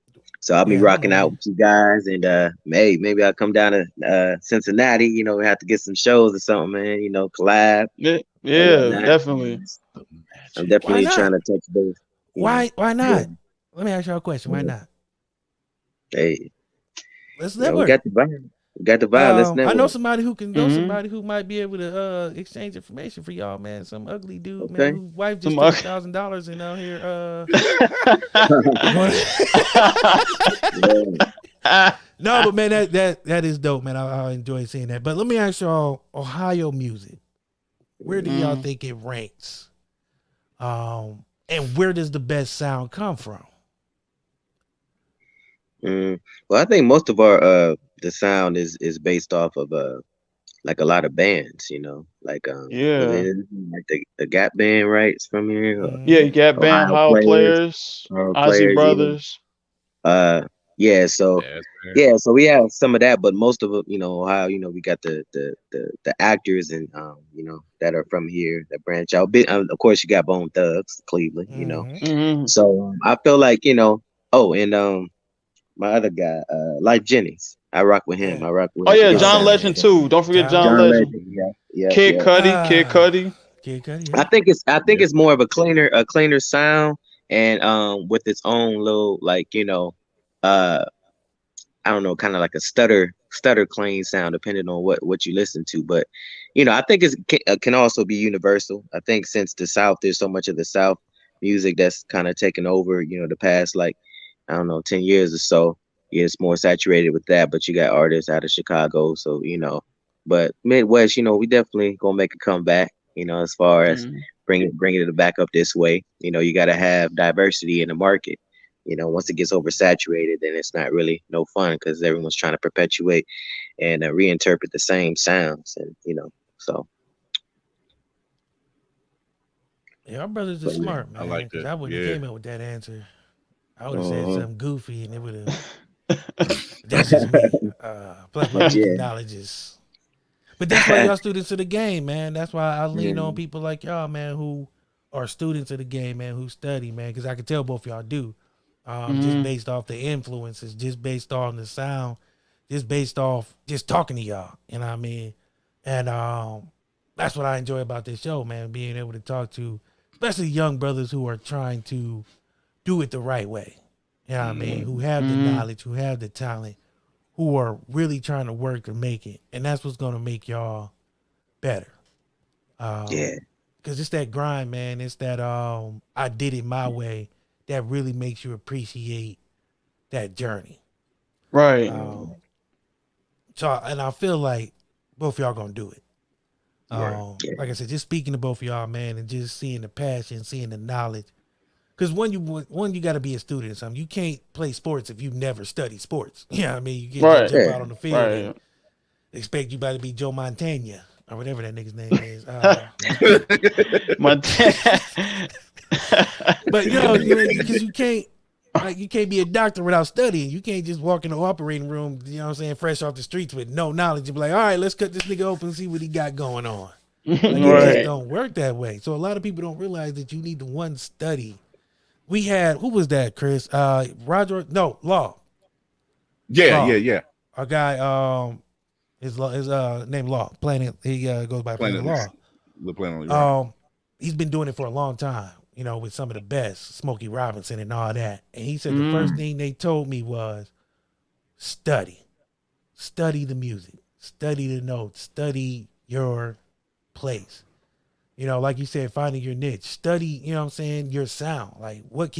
I'll be Yeah, I don't rocking know, out man. with you guys, and maybe I'll come down to Cincinnati. You know, we have to get some shows or something, man. You know, collab. Yeah, or whatnot. definitely. I'm Why definitely not? trying to touch base. you know. Why not? Yeah. Let me ask y'all a question. Why not? Hey, Let's you know, we network. got the vibe. We got the vibe. Let's I network. know somebody who can know Mhm. somebody who might be able to exchange information for y'all, man. Some ugly dude, man, Okay. whose wife just Some took ug- $1,000 and out here Yeah. No, but man, that is dope, man. I enjoy seeing that. But let me ask y'all, Ohio music, where do y'all think it ranks? And where does the best sound come from? Well, I think most of our the sound is based off of like a lot of bands, you know, like was Yeah. it like the Gap band, right? It's from here. Yeah, you got band, Ohio Ohio players, players, Ohio Ozzy players, Brothers. yeah. So That's fair. yeah, so we have some of that, but most of it, you know, Ohio, you know, we got the actors and you know, that are from here that branch out. Of course, you got Bone Thugs, Cleveland, you know. Mhm. So I feel like, you know, and my other guy, Life Jennings, I rock with him. Yeah. I rock with Oh yeah, his John sound. Legend too. Don't forget John John Legend. Legend, yeah. Kid Cudi, Kid Ah. Cudi. Kid Cudi, I yeah. think it's more of a cleaner sound, and with its own little, like, you know, I don't know, kind of like a stutter clean sound, depending on what you listen to. But you know, I think can also be universal. I think since the South, there's so much of the South music that's kind of taken over. You know, the past, like, I don't know, 10 years or so. Yeah, it's more saturated with that. But you got artists out of Chicago, so you know. But Midwest, you know, we definitely gonna make a comeback. You know, as far as bringing it back up this way. You know, you got to have diversity in the market. You know, once it gets oversaturated, then it's not really no fun because everyone's trying to perpetuate and reinterpret the same sounds, and you know, so. Yeah, our brothers are But, smart, I man. like Because that. I wouldn't have Yeah. came up with that answer. I would have said something goofy and it would have. That's just me. Plus my But music yeah. knowledge is. But that's why y'all students of the game, man. That's why I lean on Mhm. people like y'all, man, who are students of the game, man, who study, man. Because I can tell both y'all do. Just based off the influences, just based on the sound, just based off just talking to y'all. You know what I mean? And that's what I enjoy about this show, man. Being able to talk to, especially young brothers who are trying to do it the right way. You know what I mean? Who have the knowledge, who have the talent, who are really trying to work to make it. And that's what's going to make y'all better. Yeah. Because it's that grind, man. It's that I did it my way that really makes you appreciate that journey. Right. So, and I feel like both y'all going to do it. Right. Like I said, just speaking to both of y'all, man, and just seeing the passion, seeing the knowledge. Because you got to be a student or something. You can't play sports if you've never studied sports. You know what I mean? You can't Right. just jump Yeah. out on the field and Right. expect you about to be Joe Montana or whatever that nigga's name is. My But because you can't. Like, you can't be a doctor without studying. You can't just walk in the operating room, you know what I'm saying, fresh off the streets with no knowledge and be like, all right, let's cut this nigga open and see what he got going on. Like, it just Right. don't work that way. So a lot of people don't realize that you need to study. We had, who was that, Chris? Law. Yeah, Law. yeah. Our guy, his name Law. He goes by Planet Law. Planet Law. He's been doing it for a long time, with some of the best, Smokey Robinson and all that. And he said the first thing they told me was study the music, study the notes, study your place. Like you said, finding your niche, study, your sound. Like what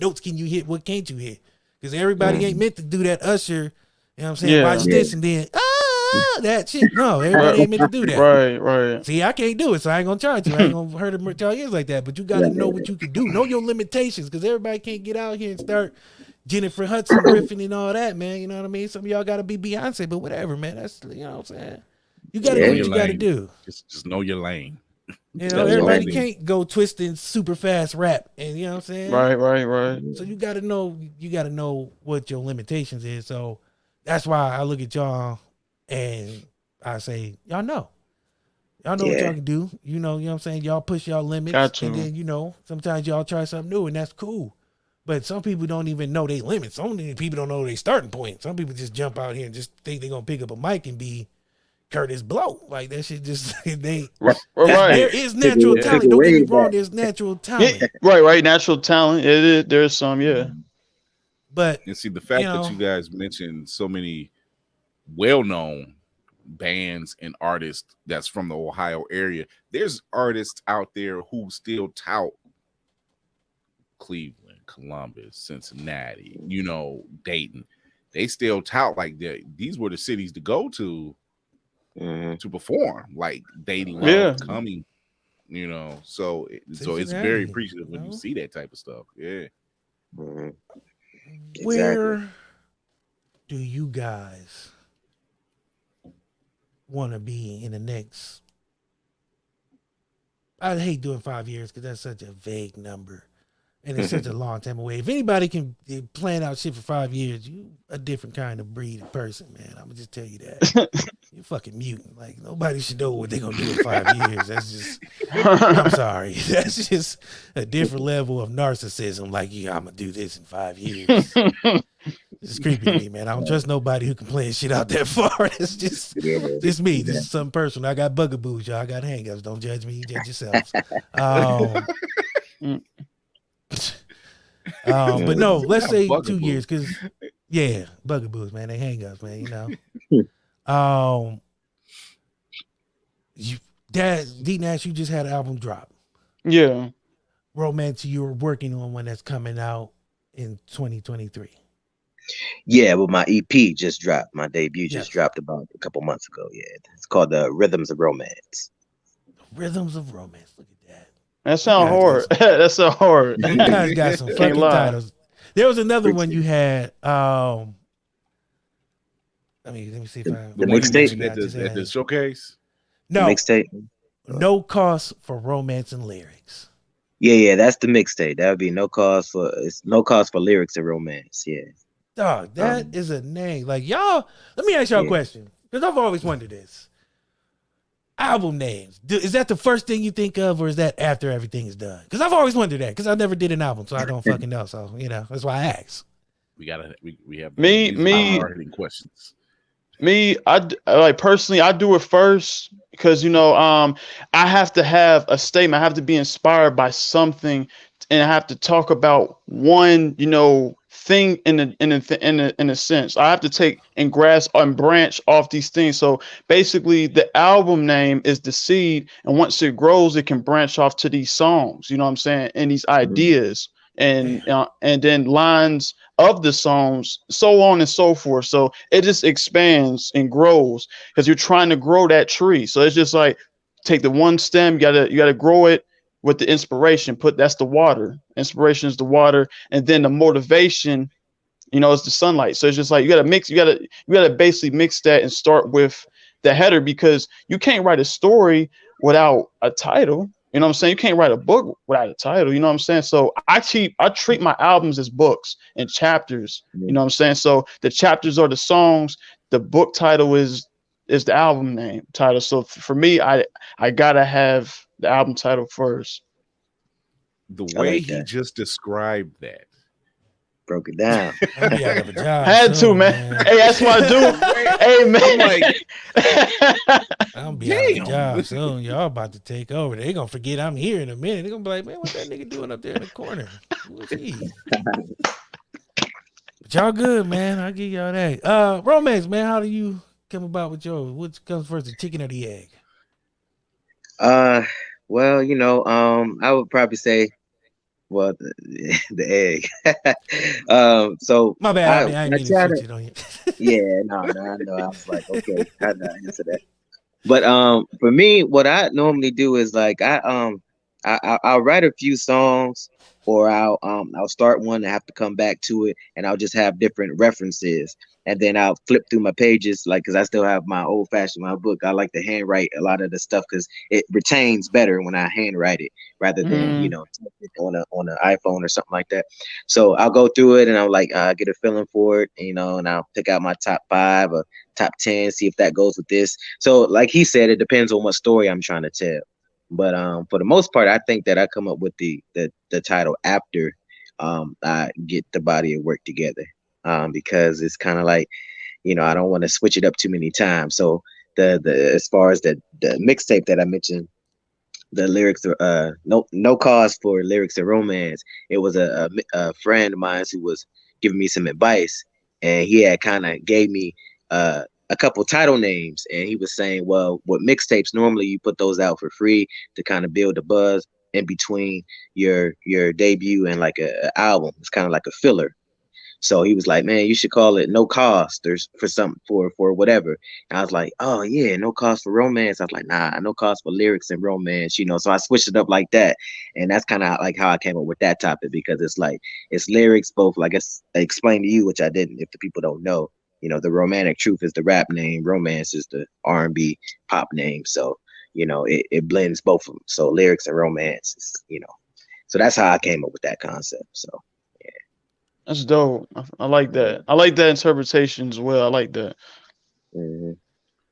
notes can you hit? What can't you hit? Because everybody ain't meant to do that Usher, watch this and then, that shit. No, everybody ain't meant to do that. Right. See, I can't do it, so I ain't gonna charge you. I ain't gonna hurt your ears like that. But you gotta know what you can do. Know your limitations, because everybody can't get out here and start Jennifer Hudson riffing and all that, man. You know what I mean? Some of y'all gotta be Beyonce, but whatever, man. That's what I'm saying. You gotta do what you gotta do. Just know your lane. Everybody can't go twisting super fast rap, and you know what I'm saying? Right. So you gotta know what your limitations is. So that's why I look at y'all and I say, y'all know what y'all can do. You know what I'm saying? Y'all push y'all limits. Gotcha. And then, sometimes y'all try something new, and that's cool. But some people don't even know their limits. Some people don't know their starting point. Some people just jump out here and just think they're gonna pick up a mic and be Curtis Blow. Like that shit just Right. there is natural talent. Don't get me wrong, there's natural talent. Right. Natural talent. It is. There's some, But And see the fact that you guys mentioned so many well-known bands and artists that's from the Ohio area. There's artists out there who still tout Cleveland, Columbus, Cincinnati, Dayton. They still tout like that. These were the cities to go to perform. Like they love coming, So it's very appreciative when you see that type of stuff. Yeah. Exactly. Where do you guys want to be in the next? I hate doing 5 years because that's such a vague number, and it's such a long time away. If anybody can plan out shit for 5 years, you a different kind of breed of person, man. I'm gonna just tell you that. You're fucking mutant. Like nobody should know what they're gonna do in 5 years. That's just. I'm sorry. That's just a different level of narcissism. Like, I'm gonna do this in 5 years. It's creepy to me, man. I don't trust nobody who can plan shit out that far. It's just me. This is something personal. I got bugaboos, y'all. I got hangups. Don't judge me. Judge yourselves. But no, let's say 2 years, because bugaboos, man. They hangups, man. D Nash, you just had an album drop. Yeah. Romance, you're working on one that's coming out in 2023. Yeah, well, my EP just dropped. My debut just dropped about a couple months ago. Yeah, it's called the Rhythms of Romance. Rhythms of Romance. Look at that. That sounds hard. That's so hard. You guys got some fucking titles. There was another one you had. Let me see if I the mixtape at the showcase. No mixtape. No cost for romance and lyrics. Yeah, that's the mixtape. That would be no cost for lyrics and romance. Yeah. Dog, that is a name. Like y'all, let me ask y'all a question, because I've always wondered this. Album names. Is that the first thing you think of, or is that after everything is done? Because I've always wondered that, because I never did an album, so I don't fucking know. So that's why I asked. We have me questions. Me, I personally, I do it first because I have to have a statement. I have to be inspired by something, and I have to talk about one, thing in a sense. I have to take and grasp and branch off these things. So basically, the album name is the seed, and once it grows, it can branch off to these songs. You know what I'm saying? And these ideas, and then lines of the songs, so on and so forth. So it just expands and grows because you're trying to grow that tree. So it's just like take the one stem, you gotta grow it with the inspiration. That's the water. Inspiration is the water, and then the motivation, is the sunlight. So it's just like you gotta basically mix that and start with the header, because you can't write a story without a title. You know what I'm saying? You can't write a book without a title. You know what I'm saying? So I treat my albums as books and chapters. You know what I'm saying? So the chapters are the songs. The book title is the album name title. So for me, I gotta have the album title first. The I way like he that. just described that. Broke it down. I'll be out of a job. Had to, man. Hey, that's my dude. Hey, man. I'm be out of a Damn. job soon. Y'all about to take over. They gonna forget I'm here in a minute. They gonna be like, man, what that nigga doing up there in the corner? Who's he? But y'all good, man. I'll give y'all that. Romance, man, how do you come about with yours? What comes first, the chicken or the egg? Well, I would probably say, well, the egg. So My bad. I I mean try to to, switch it on you. yeah, no, I know. I was like, okay, how do I answer that? But for me, what I normally do is like I'll write a few songs, or I'll start one and have to come back to it, and I'll just have different references, and then I'll flip through my pages, like, because I still have my my book. I like to handwrite a lot of the stuff because it retains better when I handwrite it rather than type it on an iPhone or something like that. So I'll go through it and I'll like get a feeling for it, and I'll pick out my top 5 or top 10, see if that goes with this. So like he said, it depends on what story I'm trying to tell. But for the most part, I think that I come up with the title after I get the body of work together, because it's kind of like, I don't want to switch it up too many times. So the as far as the mixtape that I mentioned, the lyrics are no cause for lyrics of romance. It was a friend of mine who was giving me some advice, and he had kind of gave me a couple title names, and he was saying, well, with mixtapes, normally you put those out for free to kind of build a buzz in between your debut and like a album. It's kind of like a filler. So he was like, man, you should call it No Cost or for something for whatever. And I was like, oh yeah, No Cost for Romance. I was like, nah, No Cost for Lyrics and Romance, So I switched it up like that. And that's kind of like how I came up with that topic, because it's like, it's lyrics, both, like I explained to you, which I didn't, if the people don't know, the Romantic Truth is the rap name, Romance is the R&B pop name. So, it blends both of them. So lyrics and romance, so that's how I came up with that concept. So. That's dope. I like that. I like that interpretation as well. I like that. Mm-hmm.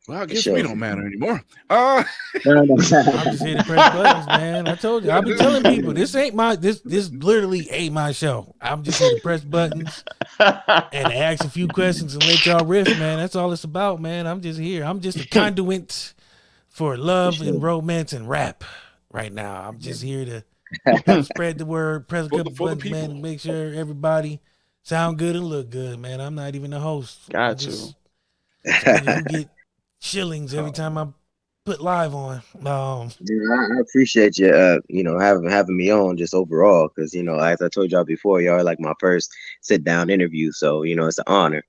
Well, I guess we don't matter anymore. I'm just here to press buttons, man. I told you. I've been telling people this ain't this literally ain't my show. I'm just here to press buttons and ask a few questions and let y'all riff, man. That's all it's about, man. I'm just here. I'm just a conduit for love and romance and rap right now. I'm just here to spread the word, press a couple buttons, man, and make sure everybody sound good and look good, man. I'm not even the host. Got you. You get shillings every time I put live on. I appreciate you, having me on just overall, because as I told y'all before, y'all are like my first sit down interview, so it's an honor,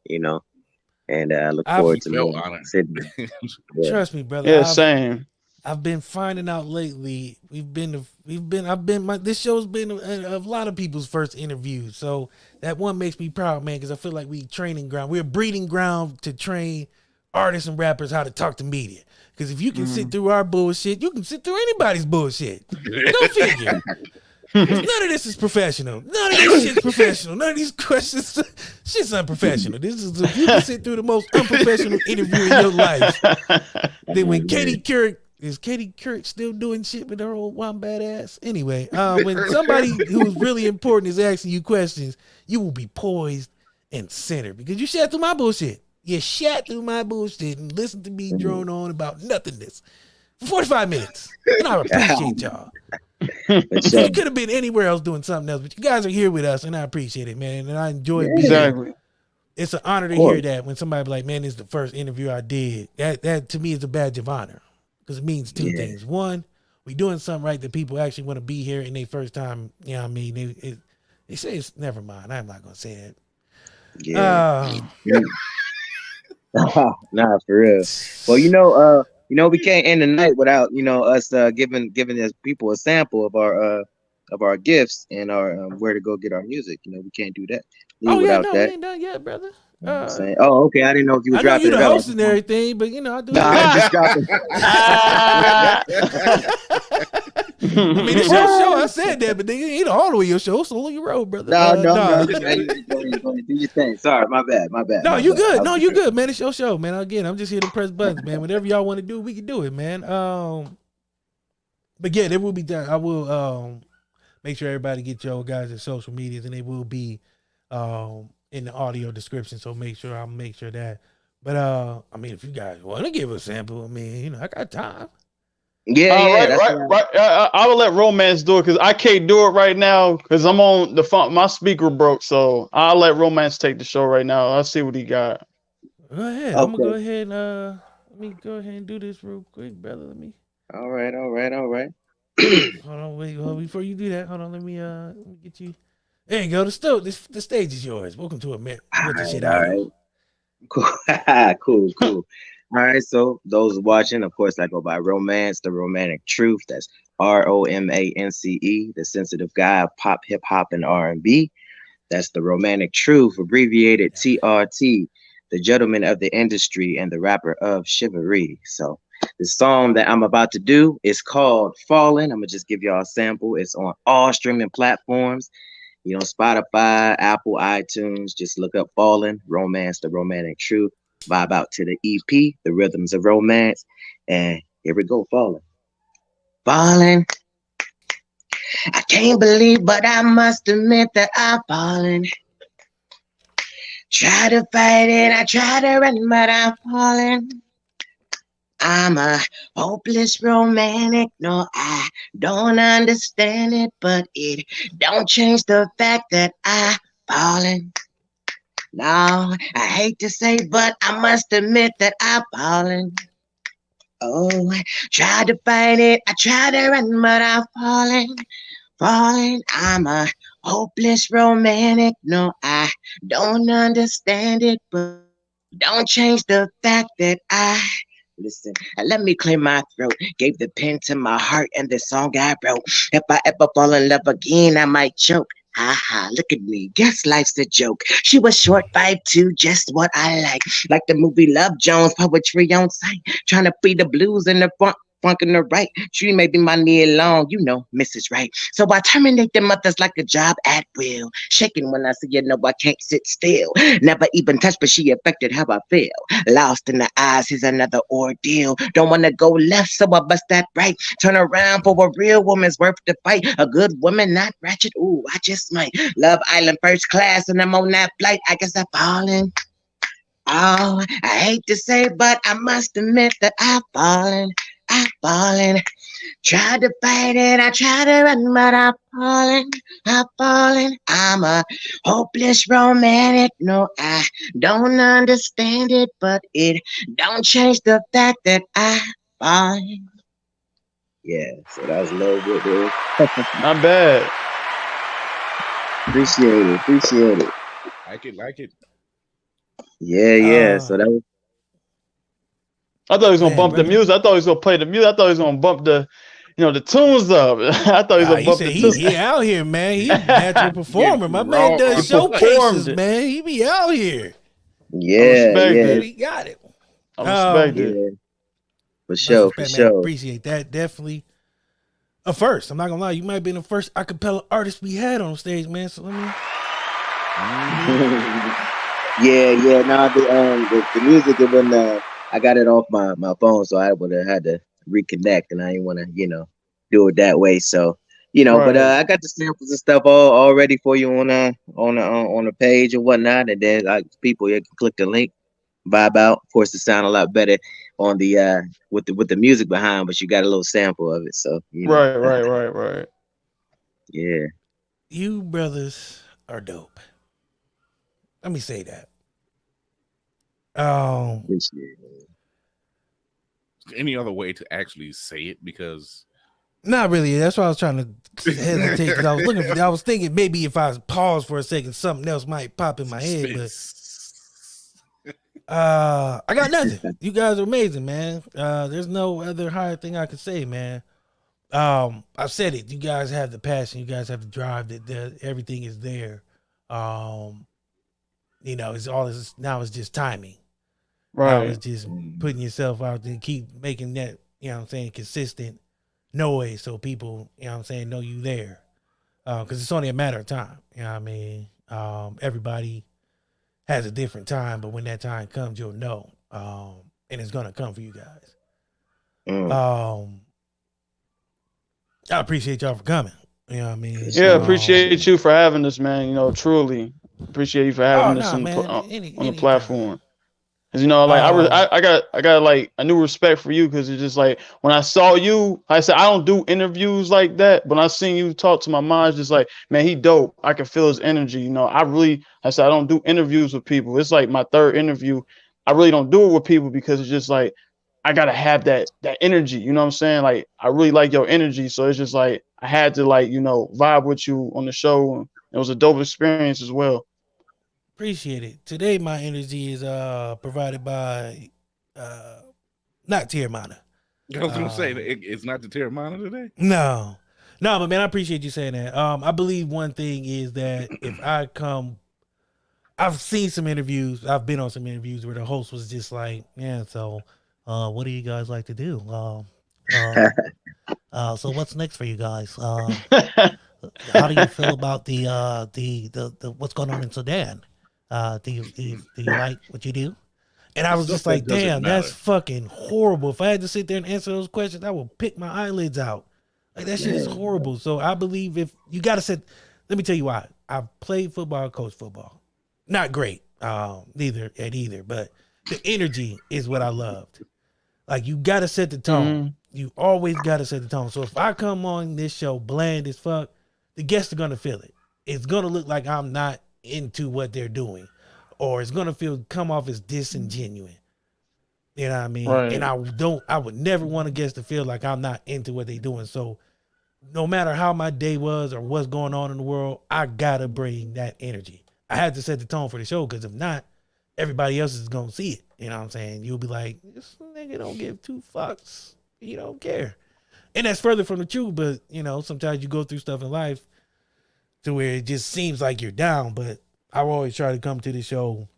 and I look forward to sitting. Yeah. Trust me, brother. Yeah, same. I've been finding out lately. This show's been a lot of people's first interview, so that one makes me proud, man, because I feel like we're a breeding ground to train artists and rappers how to talk to media. Because if you can sit through our bullshit, you can sit through anybody's bullshit. Go figure. None of this is professional. None of this shit's professional. None of these questions, shit's unprofessional. If you can sit through the most unprofessional interview in your life, then when Katie Couric still doing shit with her old wombat ass? Anyway, when somebody who's really important is asking you questions, you will be poised and centered, because you shat through my bullshit. You shat through my bullshit and listen to me drone on about nothingness for 45 minutes. And I appreciate y'all. So you could have been anywhere else doing something else, but you guys are here with us, and I appreciate it, man. And I enjoy being here. It's an honor to hear that when somebody be like, man, this is the first interview I did. That to me is a badge of honor, because it means two things. One, we doing something right that people actually want to be here in their first time. You know what I mean? They say it's, never mind. I'm not going to say it. Yeah. Nah, for real. Well, we can't end the night without us giving us people a sample of our gifts and our where to go get our music. We can't do that. Oh Leave yeah, without no, we that. ain't done yet, brother. You know what I'm saying, oh, okay. I didn't know if you were I know you dropping the it out. host and everything, but I do. Nah, I'm just dropping. I mean, it's your show. I said that, but nigga, it ain't all the way your show. So you roll, brother. No. No. You go ahead, do your thing. Sorry, my bad. No, you good. No, I- you good, man. It's your show, man. Again, I'm just here to press buttons, man. Whatever y'all want to do, we can do it, man. But yeah, there will be done. I will make sure everybody get your guys' social medias, and they will be in the audio description. So I'll make sure that. But I mean, if you guys want to give a sample, I mean, I got time. Yeah, that's right. I will let Romance do it because I can't do it right now because I'm on the phone. My speaker broke, so I'll let Romance take the show right now. I'll see what he got. Go ahead. Okay. I'm gonna go ahead and let me go ahead and do this real quick, brother. Let me. All right. Hold on, wait. Well, before you do that, hold on. Let me get you. There you go. The stage is yours. Welcome to America. What the shit All I right. know. Cool. All right, so those watching, of course, I go by Romance, the Romantic Truth. That's ROMANCE, the sensitive guy of pop, hip hop, and R&B. That's the Romantic Truth, abbreviated TRT, the gentleman of the industry and the rapper of chivalry. So the song that I'm about to do is called Fallen. I'm gonna just give y'all a sample. It's on all streaming platforms. Spotify, Apple, iTunes. Just look up Fallen, Romance, the Romantic Truth. Vibe out to the EP, The Rhythms of Romance. And here we go, Fallen. Fallen. I can't believe, but I must admit that I've fallen. Try to fight it, I try to run, but I'm falling. I'm a hopeless romantic. No, I don't understand it, but it don't change the fact that I've fallen. No, I hate to say, but I must admit that I've fallen. Oh, I tried to fight it, I tried to run, but I've fallen. I'm a hopeless romantic. No, I don't understand it, but don't change the fact that listen, let me clear my throat. Gave the pen to my heart and the song I wrote. If I ever fall in love again, I might choke. Ha, look at me. Guess life's a joke. She was short 5'2", just what I like. Like the movie Love Jones, poetry on sight. Trying to free the blues in the front. Funk in the right. She may be my knee long, Mrs. Right. So I terminate the mothers like a job at will. Shaking when I see I can't sit still. Never even touched, but she affected how I feel. Lost in the eyes, here's another ordeal. Don't want to go left, so I bust that right. Turn around for a real woman's worth to fight. A good woman, not ratchet. Ooh, I just might. Love Island first class, and I'm on that flight. I guess I'm falling. Oh, I hate to say, but I must admit that I've fallen. Tried to fight it, I tried to run, but I've fallen. I'm a hopeless romantic. No, I don't understand it, but it don't change the fact that I've fallen. Yeah, so that was a little bit there. Not bad. Appreciate it. Like it. Yeah. So that was. I thought he was gonna bump the brother. music. I thought he was gonna play the music. I thought he was gonna bump the tunes up. I thought he was gonna bump the tunes. He out here, man. He's a natural performer. My raw. man does He performed showcases, it. man. He be out here. Yeah. He got it. I respect it. Yeah. For sure. Man, appreciate that. Definitely a first. I'm not gonna lie. You might have been the first acapella artist we had on stage, man. So let me. Yeah. No, the music it when I got it off my phone, so I would have had to reconnect, and I didn't want to do it that way. So but I got the samples and stuff all ready for you on the page and whatnot, and then people can click the link, vibe out. Of course, it sound a lot better on the with the music behind, but you got a little sample of it. So Right. Yeah. You brothers are dope. Let me say that. Any other way to actually say it? Because Not really. That's why I was trying to hesitate because I was thinking maybe if I paused for a second, something else might pop in my head. I got nothing. You guys are amazing, man. There's no other higher thing I could say, man. I've said it. You guys have the passion. You guys have the drive. That everything is there. You know, it's all is now. It's just timing. Now it's Right. just putting yourself out there, keep making that. You know what I'm saying, consistent noise, so people, you know what I'm saying, know you there. Because it's only a matter of time. You know what I mean? Everybody has a different time, but when that time comes, you'll know. And it's gonna come for you guys. Mm. I appreciate y'all for coming. You know what I mean? Yeah, appreciate you for having us, man. You know, truly appreciate you for Oh having us no, on man. on the Anytime. platform. Cause you know, like I got like a new respect for you, because it's just like when I saw you, I said I don't do interviews like that, but when I seen you talk to my mind, it's just like, man, he dope. I can feel his energy. You know, I said I don't do interviews with people. It's like my third interview. I really don't do it with people because it's just like I gotta have that energy. You know what I'm saying? Like I really like your energy, so it's just like I had to, like, you know, vibe with you on the show. It was a dope experience as well. Appreciate it. Today my energy is provided by not Tiamana. I was gonna say it's not the Terramana today. No. No, but man, I appreciate you saying that. I believe one thing is that if I come, I've seen some interviews, I've been on some interviews where the host was just like, yeah, so what do you guys like to do? So what's next for you guys? How do you feel about the what's going on in Sudan? Do you like what you do? And I was Stuff just that like, doesn't damn, that's matter. fucking horrible. If I had to sit there and answer those questions, I would pick my eyelids out. Like that shit is Man. horrible. So I believe if you gotta sit, let me tell you why. I played football, coached football. Not great, neither, but the energy is what I loved. Like you gotta set the tone. Mhm. You always gotta set the tone. So if I come on this show bland as fuck, the guests are gonna feel it. It's gonna look like I'm not into what they're doing, or it's gonna come off as disingenuous. You know what I mean? And Right. I would never want a guest to feel like I'm not into what they're doing. So no matter how my day was or what's going on in the world, I gotta bring that energy. I had to set the tone for the show, because if not, everybody else is gonna see it. You know what I'm saying? You'll be like, this nigga don't give two fucks. He don't care. And that's further from the truth, but you know, sometimes you go through stuff in life to where it just seems like you're down. But I always try to come to the show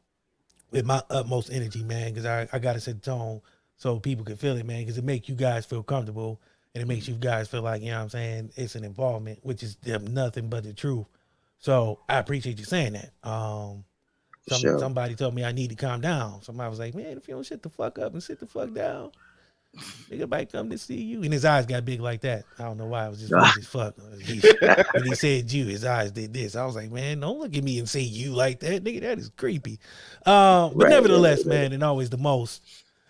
with my utmost energy, man, because I gotta set the tone so people can feel it, man, because it makes you guys feel comfortable, and it makes you guys feel like, you know what I'm saying, it's an involvement, which is nothing but the truth. So I appreciate you saying that. Sure. Somebody told me I need to calm down. Somebody was like, man, if you don't shut the fuck up and sit the fuck down, nigga might come to see you. And his eyes got big like that. I don't know why. It was just weird as fuck. When he said you, his eyes did this. I was like, man, don't look at me and say you like that. Nigga, that is creepy. But Right, nevertheless, right. man, and always the most,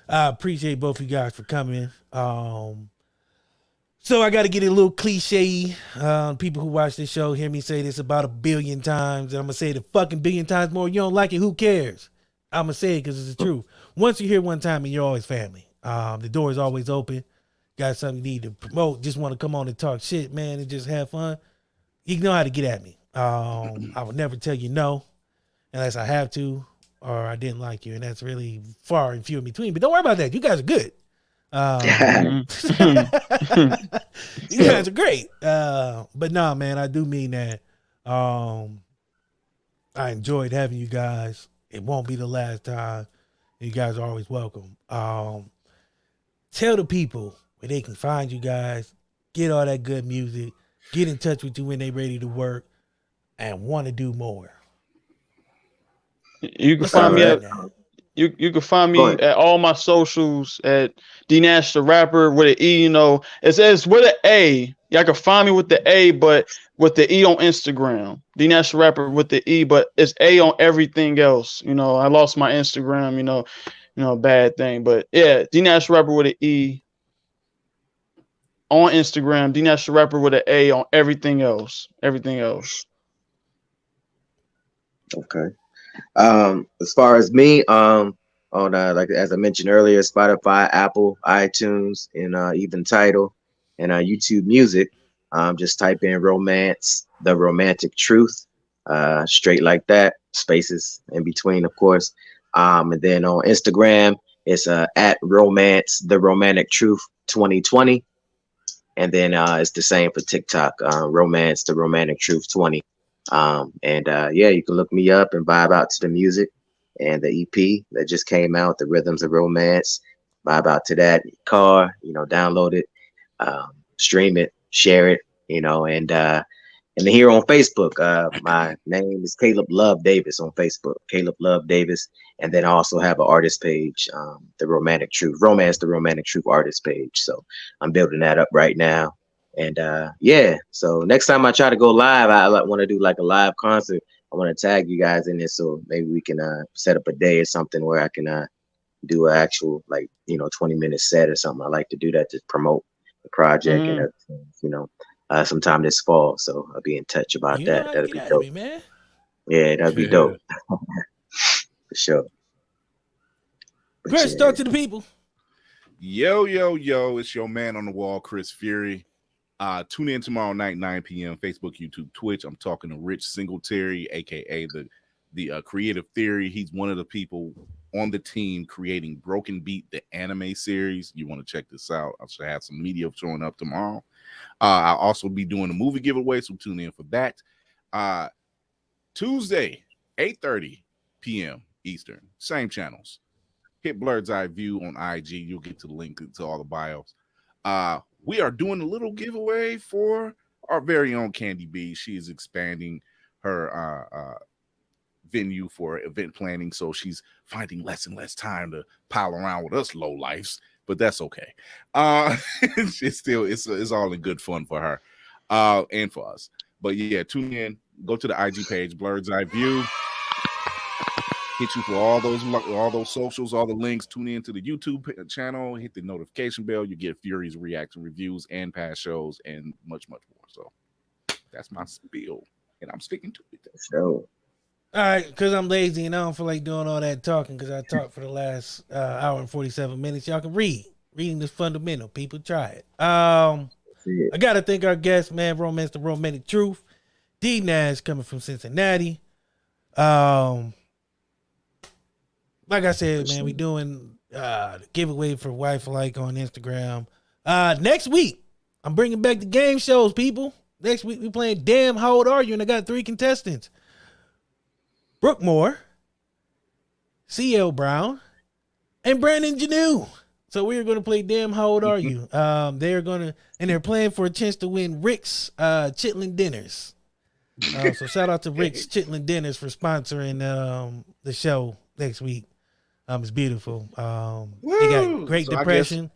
I appreciate both of you guys for coming. So I got to get it a little cliche. People who watch this show hear me say this about 1 billion times, and I'm gonna say it a fucking billion times more. You don't like it, who cares? I'm gonna say it because it's the truth. Once you hear one time, and you're always family. The door is always open. Got something you need to promote? Just want to come on and talk shit, man, and just have fun. You know how to get at me. I would never tell you no unless I have to or I didn't like you, and that's really far and few in between. But don't worry about that. You guys are good. Mhm. You guys are great. But nah, man, I do mean that. I enjoyed having you guys. It won't be the last time. You guys are always welcome. Tell the people where they can find you guys, get all that good music, get in touch with you when they ready to work and want to do more. You can Let's find start me with All you, right. at man. you can find Go me ahead. at all my socials at D Nash the Rapper with an E. You know, it says with an A. Y'all can find me with the A, but with the E on Instagram. D Nash the Rapper with the E, but it's A on everything else. You know, I lost my Instagram. Bad thing, but yeah, D Nash the Rapper with an E on Instagram. D Nash the Rapper with an A on everything else. Everything else. Okay. As far as me, on like as I mentioned earlier, Spotify, Apple, iTunes, and even Tidal, and YouTube Music. Just type in "romance," the romantic truth, straight like that, spaces in between, of course. And then on Instagram, it's at Romance the Romantic Truth 2020. And then it's the same for TikTok, Romance the Romantic Truth 20. Yeah, you can look me up and vibe out to the music and the EP that just came out, The Rhythms of Romance. Vibe out to that car, download it, stream it, share it, and then here on Facebook, my name is Caleb Love Davis on Facebook, Caleb Love Davis. And then I also have an artist page, the Romantic Truth, Romance the Romantic Truth artist page. So I'm building that up right now. And yeah, so next time I try to go live, I want to do like a live concert. I want to tag you guys in this, so maybe we can set up a day or something where I can do an actual 20-minute set or something. I like to do that to promote the project and everything, sometime this fall. So I'll be in touch about that. That'll be dope. Man. Yeah, that'd be dope. For sure. Chris, talk to the people. Yo, it's your man on the wall, Chris Fury. Tune in tomorrow night, 9 p.m. Facebook, YouTube, Twitch. I'm talking to Rich Singletary, aka the Creative Theory. He's one of the people on the team creating Broken Beat, the anime series. You want to check this out? I should have some media showing up tomorrow. I'll also be doing a movie giveaway, so tune in for that. Tuesday, 8:30 p.m. Eastern, same channels. Hit Blurred's Eye View on IG. You'll get to the link to all the bios. We are doing a little giveaway for our very own Candy B. She is expanding her venue for event planning, so she's finding less and less time to pile around with us low lifes, but that's okay. It's all in good fun for her and for us. But yeah, tune in, go to the IG page, Blurred's Eye View. Hit you for all those socials, all the links. Tune in to the YouTube channel, hit the notification bell. You get Fury's reaction reviews and past shows and much, much more. So that's my spiel, and I'm sticking to it. So, all right, because I'm lazy and I don't feel like doing all that talking because I talked for the last hour and 47 minutes. Y'all can read. Reading is fundamental. People try it. I got to thank our guest, man, Romance the Romantic Truth. D Nash coming from Cincinnati. Like I said, man, we doing the giveaway for Wife Like on Instagram. Next week, I'm bringing back the game shows, people. Next week, we playing Damn How Old Are You? And I got 3 contestants. Brooke Moore, C.L. Brown, and Brandon Janu. So we're going to play Damn How Old Are You? They're playing for a chance to win Rick's Chitlin Dinners. So shout out to Rick's Chitlin Dinners for sponsoring the show next week. It's beautiful. They got Great Depression,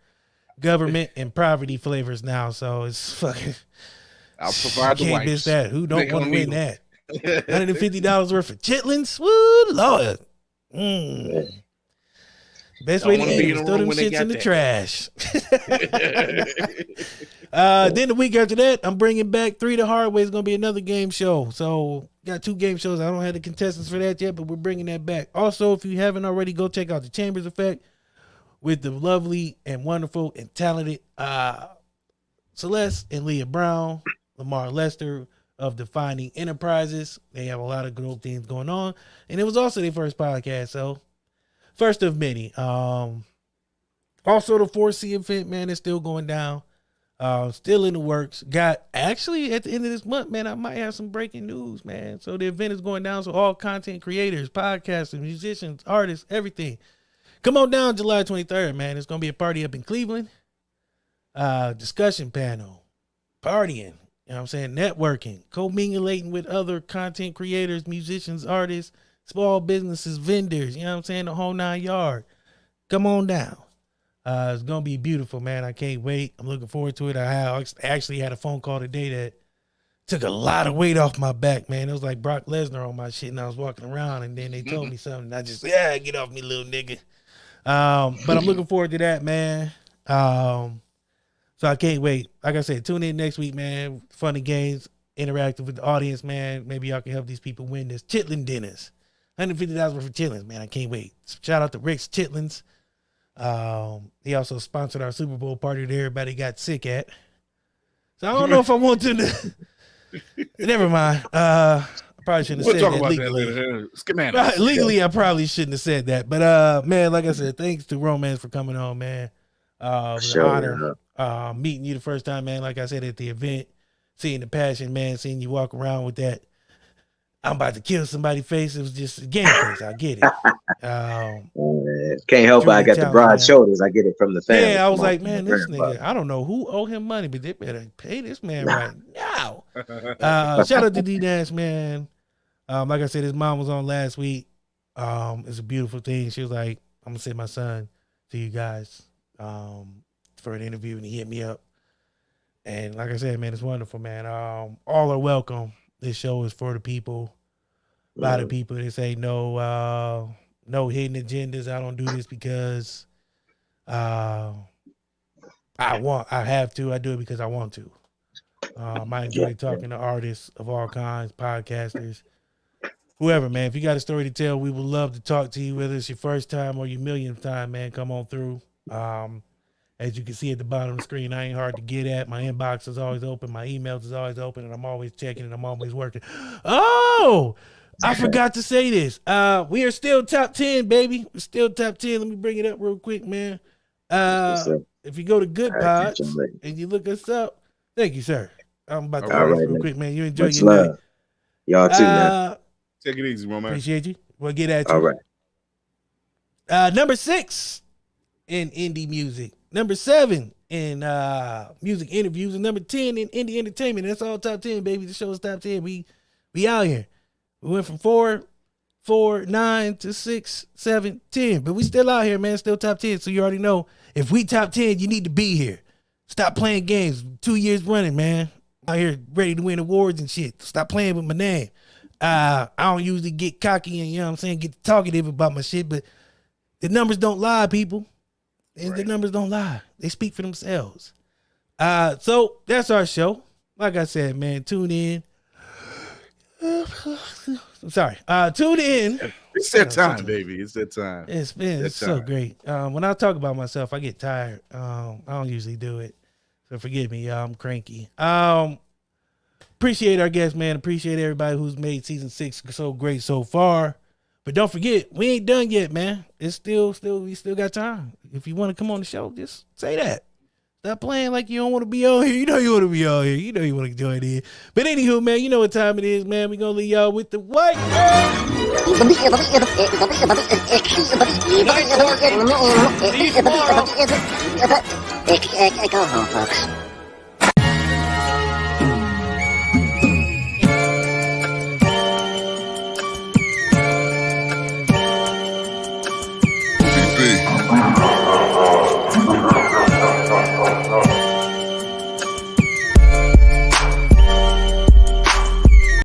government, and poverty flavors now. So it's fucking. I'll provide the can't wipes. miss that. Who don't want to win that? $150 worth of chitlins. Woo, Lord. Best way to eat is throw them shits in the trash. Then the week after that, I'm bringing back 3 the Hard Way. It's going to be another game show. So got 2 game shows. I don't have the contestants for that yet, but we're bringing that back. Also, if you haven't already, go check out the Chambers Effect with the lovely and wonderful and talented Celeste and Leah Brown, Lamar Lester of Defining Enterprises. They have a lot of good things going on. And it was also their first podcast, so first of many. Also, the 4C event, man, is still going down. Still in the works. Got actually at the end of this month, man, I might have some breaking news, man. So the event is going down. So all content creators, podcasters, musicians, artists, everything. Come on down July 23rd, man. It's going to be a party up in Cleveland. Discussion panel, partying, you know what I'm saying? Networking, co-mingulating with other content creators, musicians, artists, small businesses, vendors, you know what I'm saying? The whole 9 yards. Come on down. It's going to be beautiful, man. I can't wait. I'm looking forward to it. I actually had a phone call today that took a lot of weight off my back, man. It was like Brock Lesnar on my shit, and I was walking around, and then they told me something. And I just, get off me, little nigga. But I'm looking forward to that, man. So I can't wait. Like I said, tune in next week, man. Funny games, interactive with the audience, man. Maybe y'all can help these people win this Chitlin Dinners. $150 worth of chitlins, man. I can't wait. Shout out to Rick's Chitlins. He also sponsored our Super Bowl party that everybody got sick at. So I don't know if I want to. Never mind. probably shouldn't have We'll said talk that about legally. that later. Schematics. Right, legally, I probably shouldn't have said that. But man, like I said, thanks to Romance for coming on, man. It was an honor meeting you the first time, man. Like I said at the event, seeing the passion, man, seeing you walk around with that I'm about to kill somebody face. It was just a game face. I get it. Can't help it. I got the broad man. shoulders. I get it from the family. Yeah, I was like, man, this nigga, I don't know who owe him money, but they better pay this man right now. Shout out to D-Dash, man. Like I said, his mom was on last week. It's a beautiful thing. She was like, I'm going to send my son to you guys for an interview, and he hit me up. And like I said, man, it's wonderful, man. All are welcome. This show is for the people, by the people. They say no hidden agendas. I don't do this because I have to. I do it because I want to. I enjoy talking to artists of all kinds, podcasters, whoever, man. If you got a story to tell, we would love to talk to you, whether it's your first time or your millionth time, man. Come on through. As you can see at the bottom of the screen, I ain't hard to get at. My inbox is always open. My emails is always open, and I'm always checking, and I'm always working. Oh, I forgot to say this. We are still top 10, baby. We're still top 10. Let me bring it up real quick, man. If you go to Good Pods and you look us up, thank you, sir. I'm about to go real quick, man. You enjoy your night. Y'all too, man. Take it easy, Roman. Appreciate you. We'll get at you. All right. Number 6 in indie music. Number 7 in music interviews, and number 10 in indie entertainment. That's all top 10, baby. The show is top 10. We out here. We went from 4, 9 to 6, 7, 10. But we still out here, man. Still top 10. So you already know, if we top 10, you need to be here. Stop playing games. 2 years running, man. Out here ready to win awards and shit. Stop playing with my name. I don't usually get cocky and, you know what I'm saying, get talkative about my shit, but the numbers don't lie, people. And the numbers don't lie. They speak for themselves. So that's our show. Like I said, man, tune in. I'm sorry. Tune in. It's that time, baby. It's that time. It's been so great. When I talk about myself, I get tired. I don't usually do it. So forgive me, y'all. I'm cranky. Appreciate our guests, man. Appreciate everybody who's made season 6 so great so far. But don't forget, we ain't done yet, man. It's we still got time. If you want to come on the show, just say that. Stop playing like you don't want to be on here. You know you want to be on here. You know you want to join in. But anywho, man, you know what time it is, man. We gonna leave y'all with the what? Go home, folks.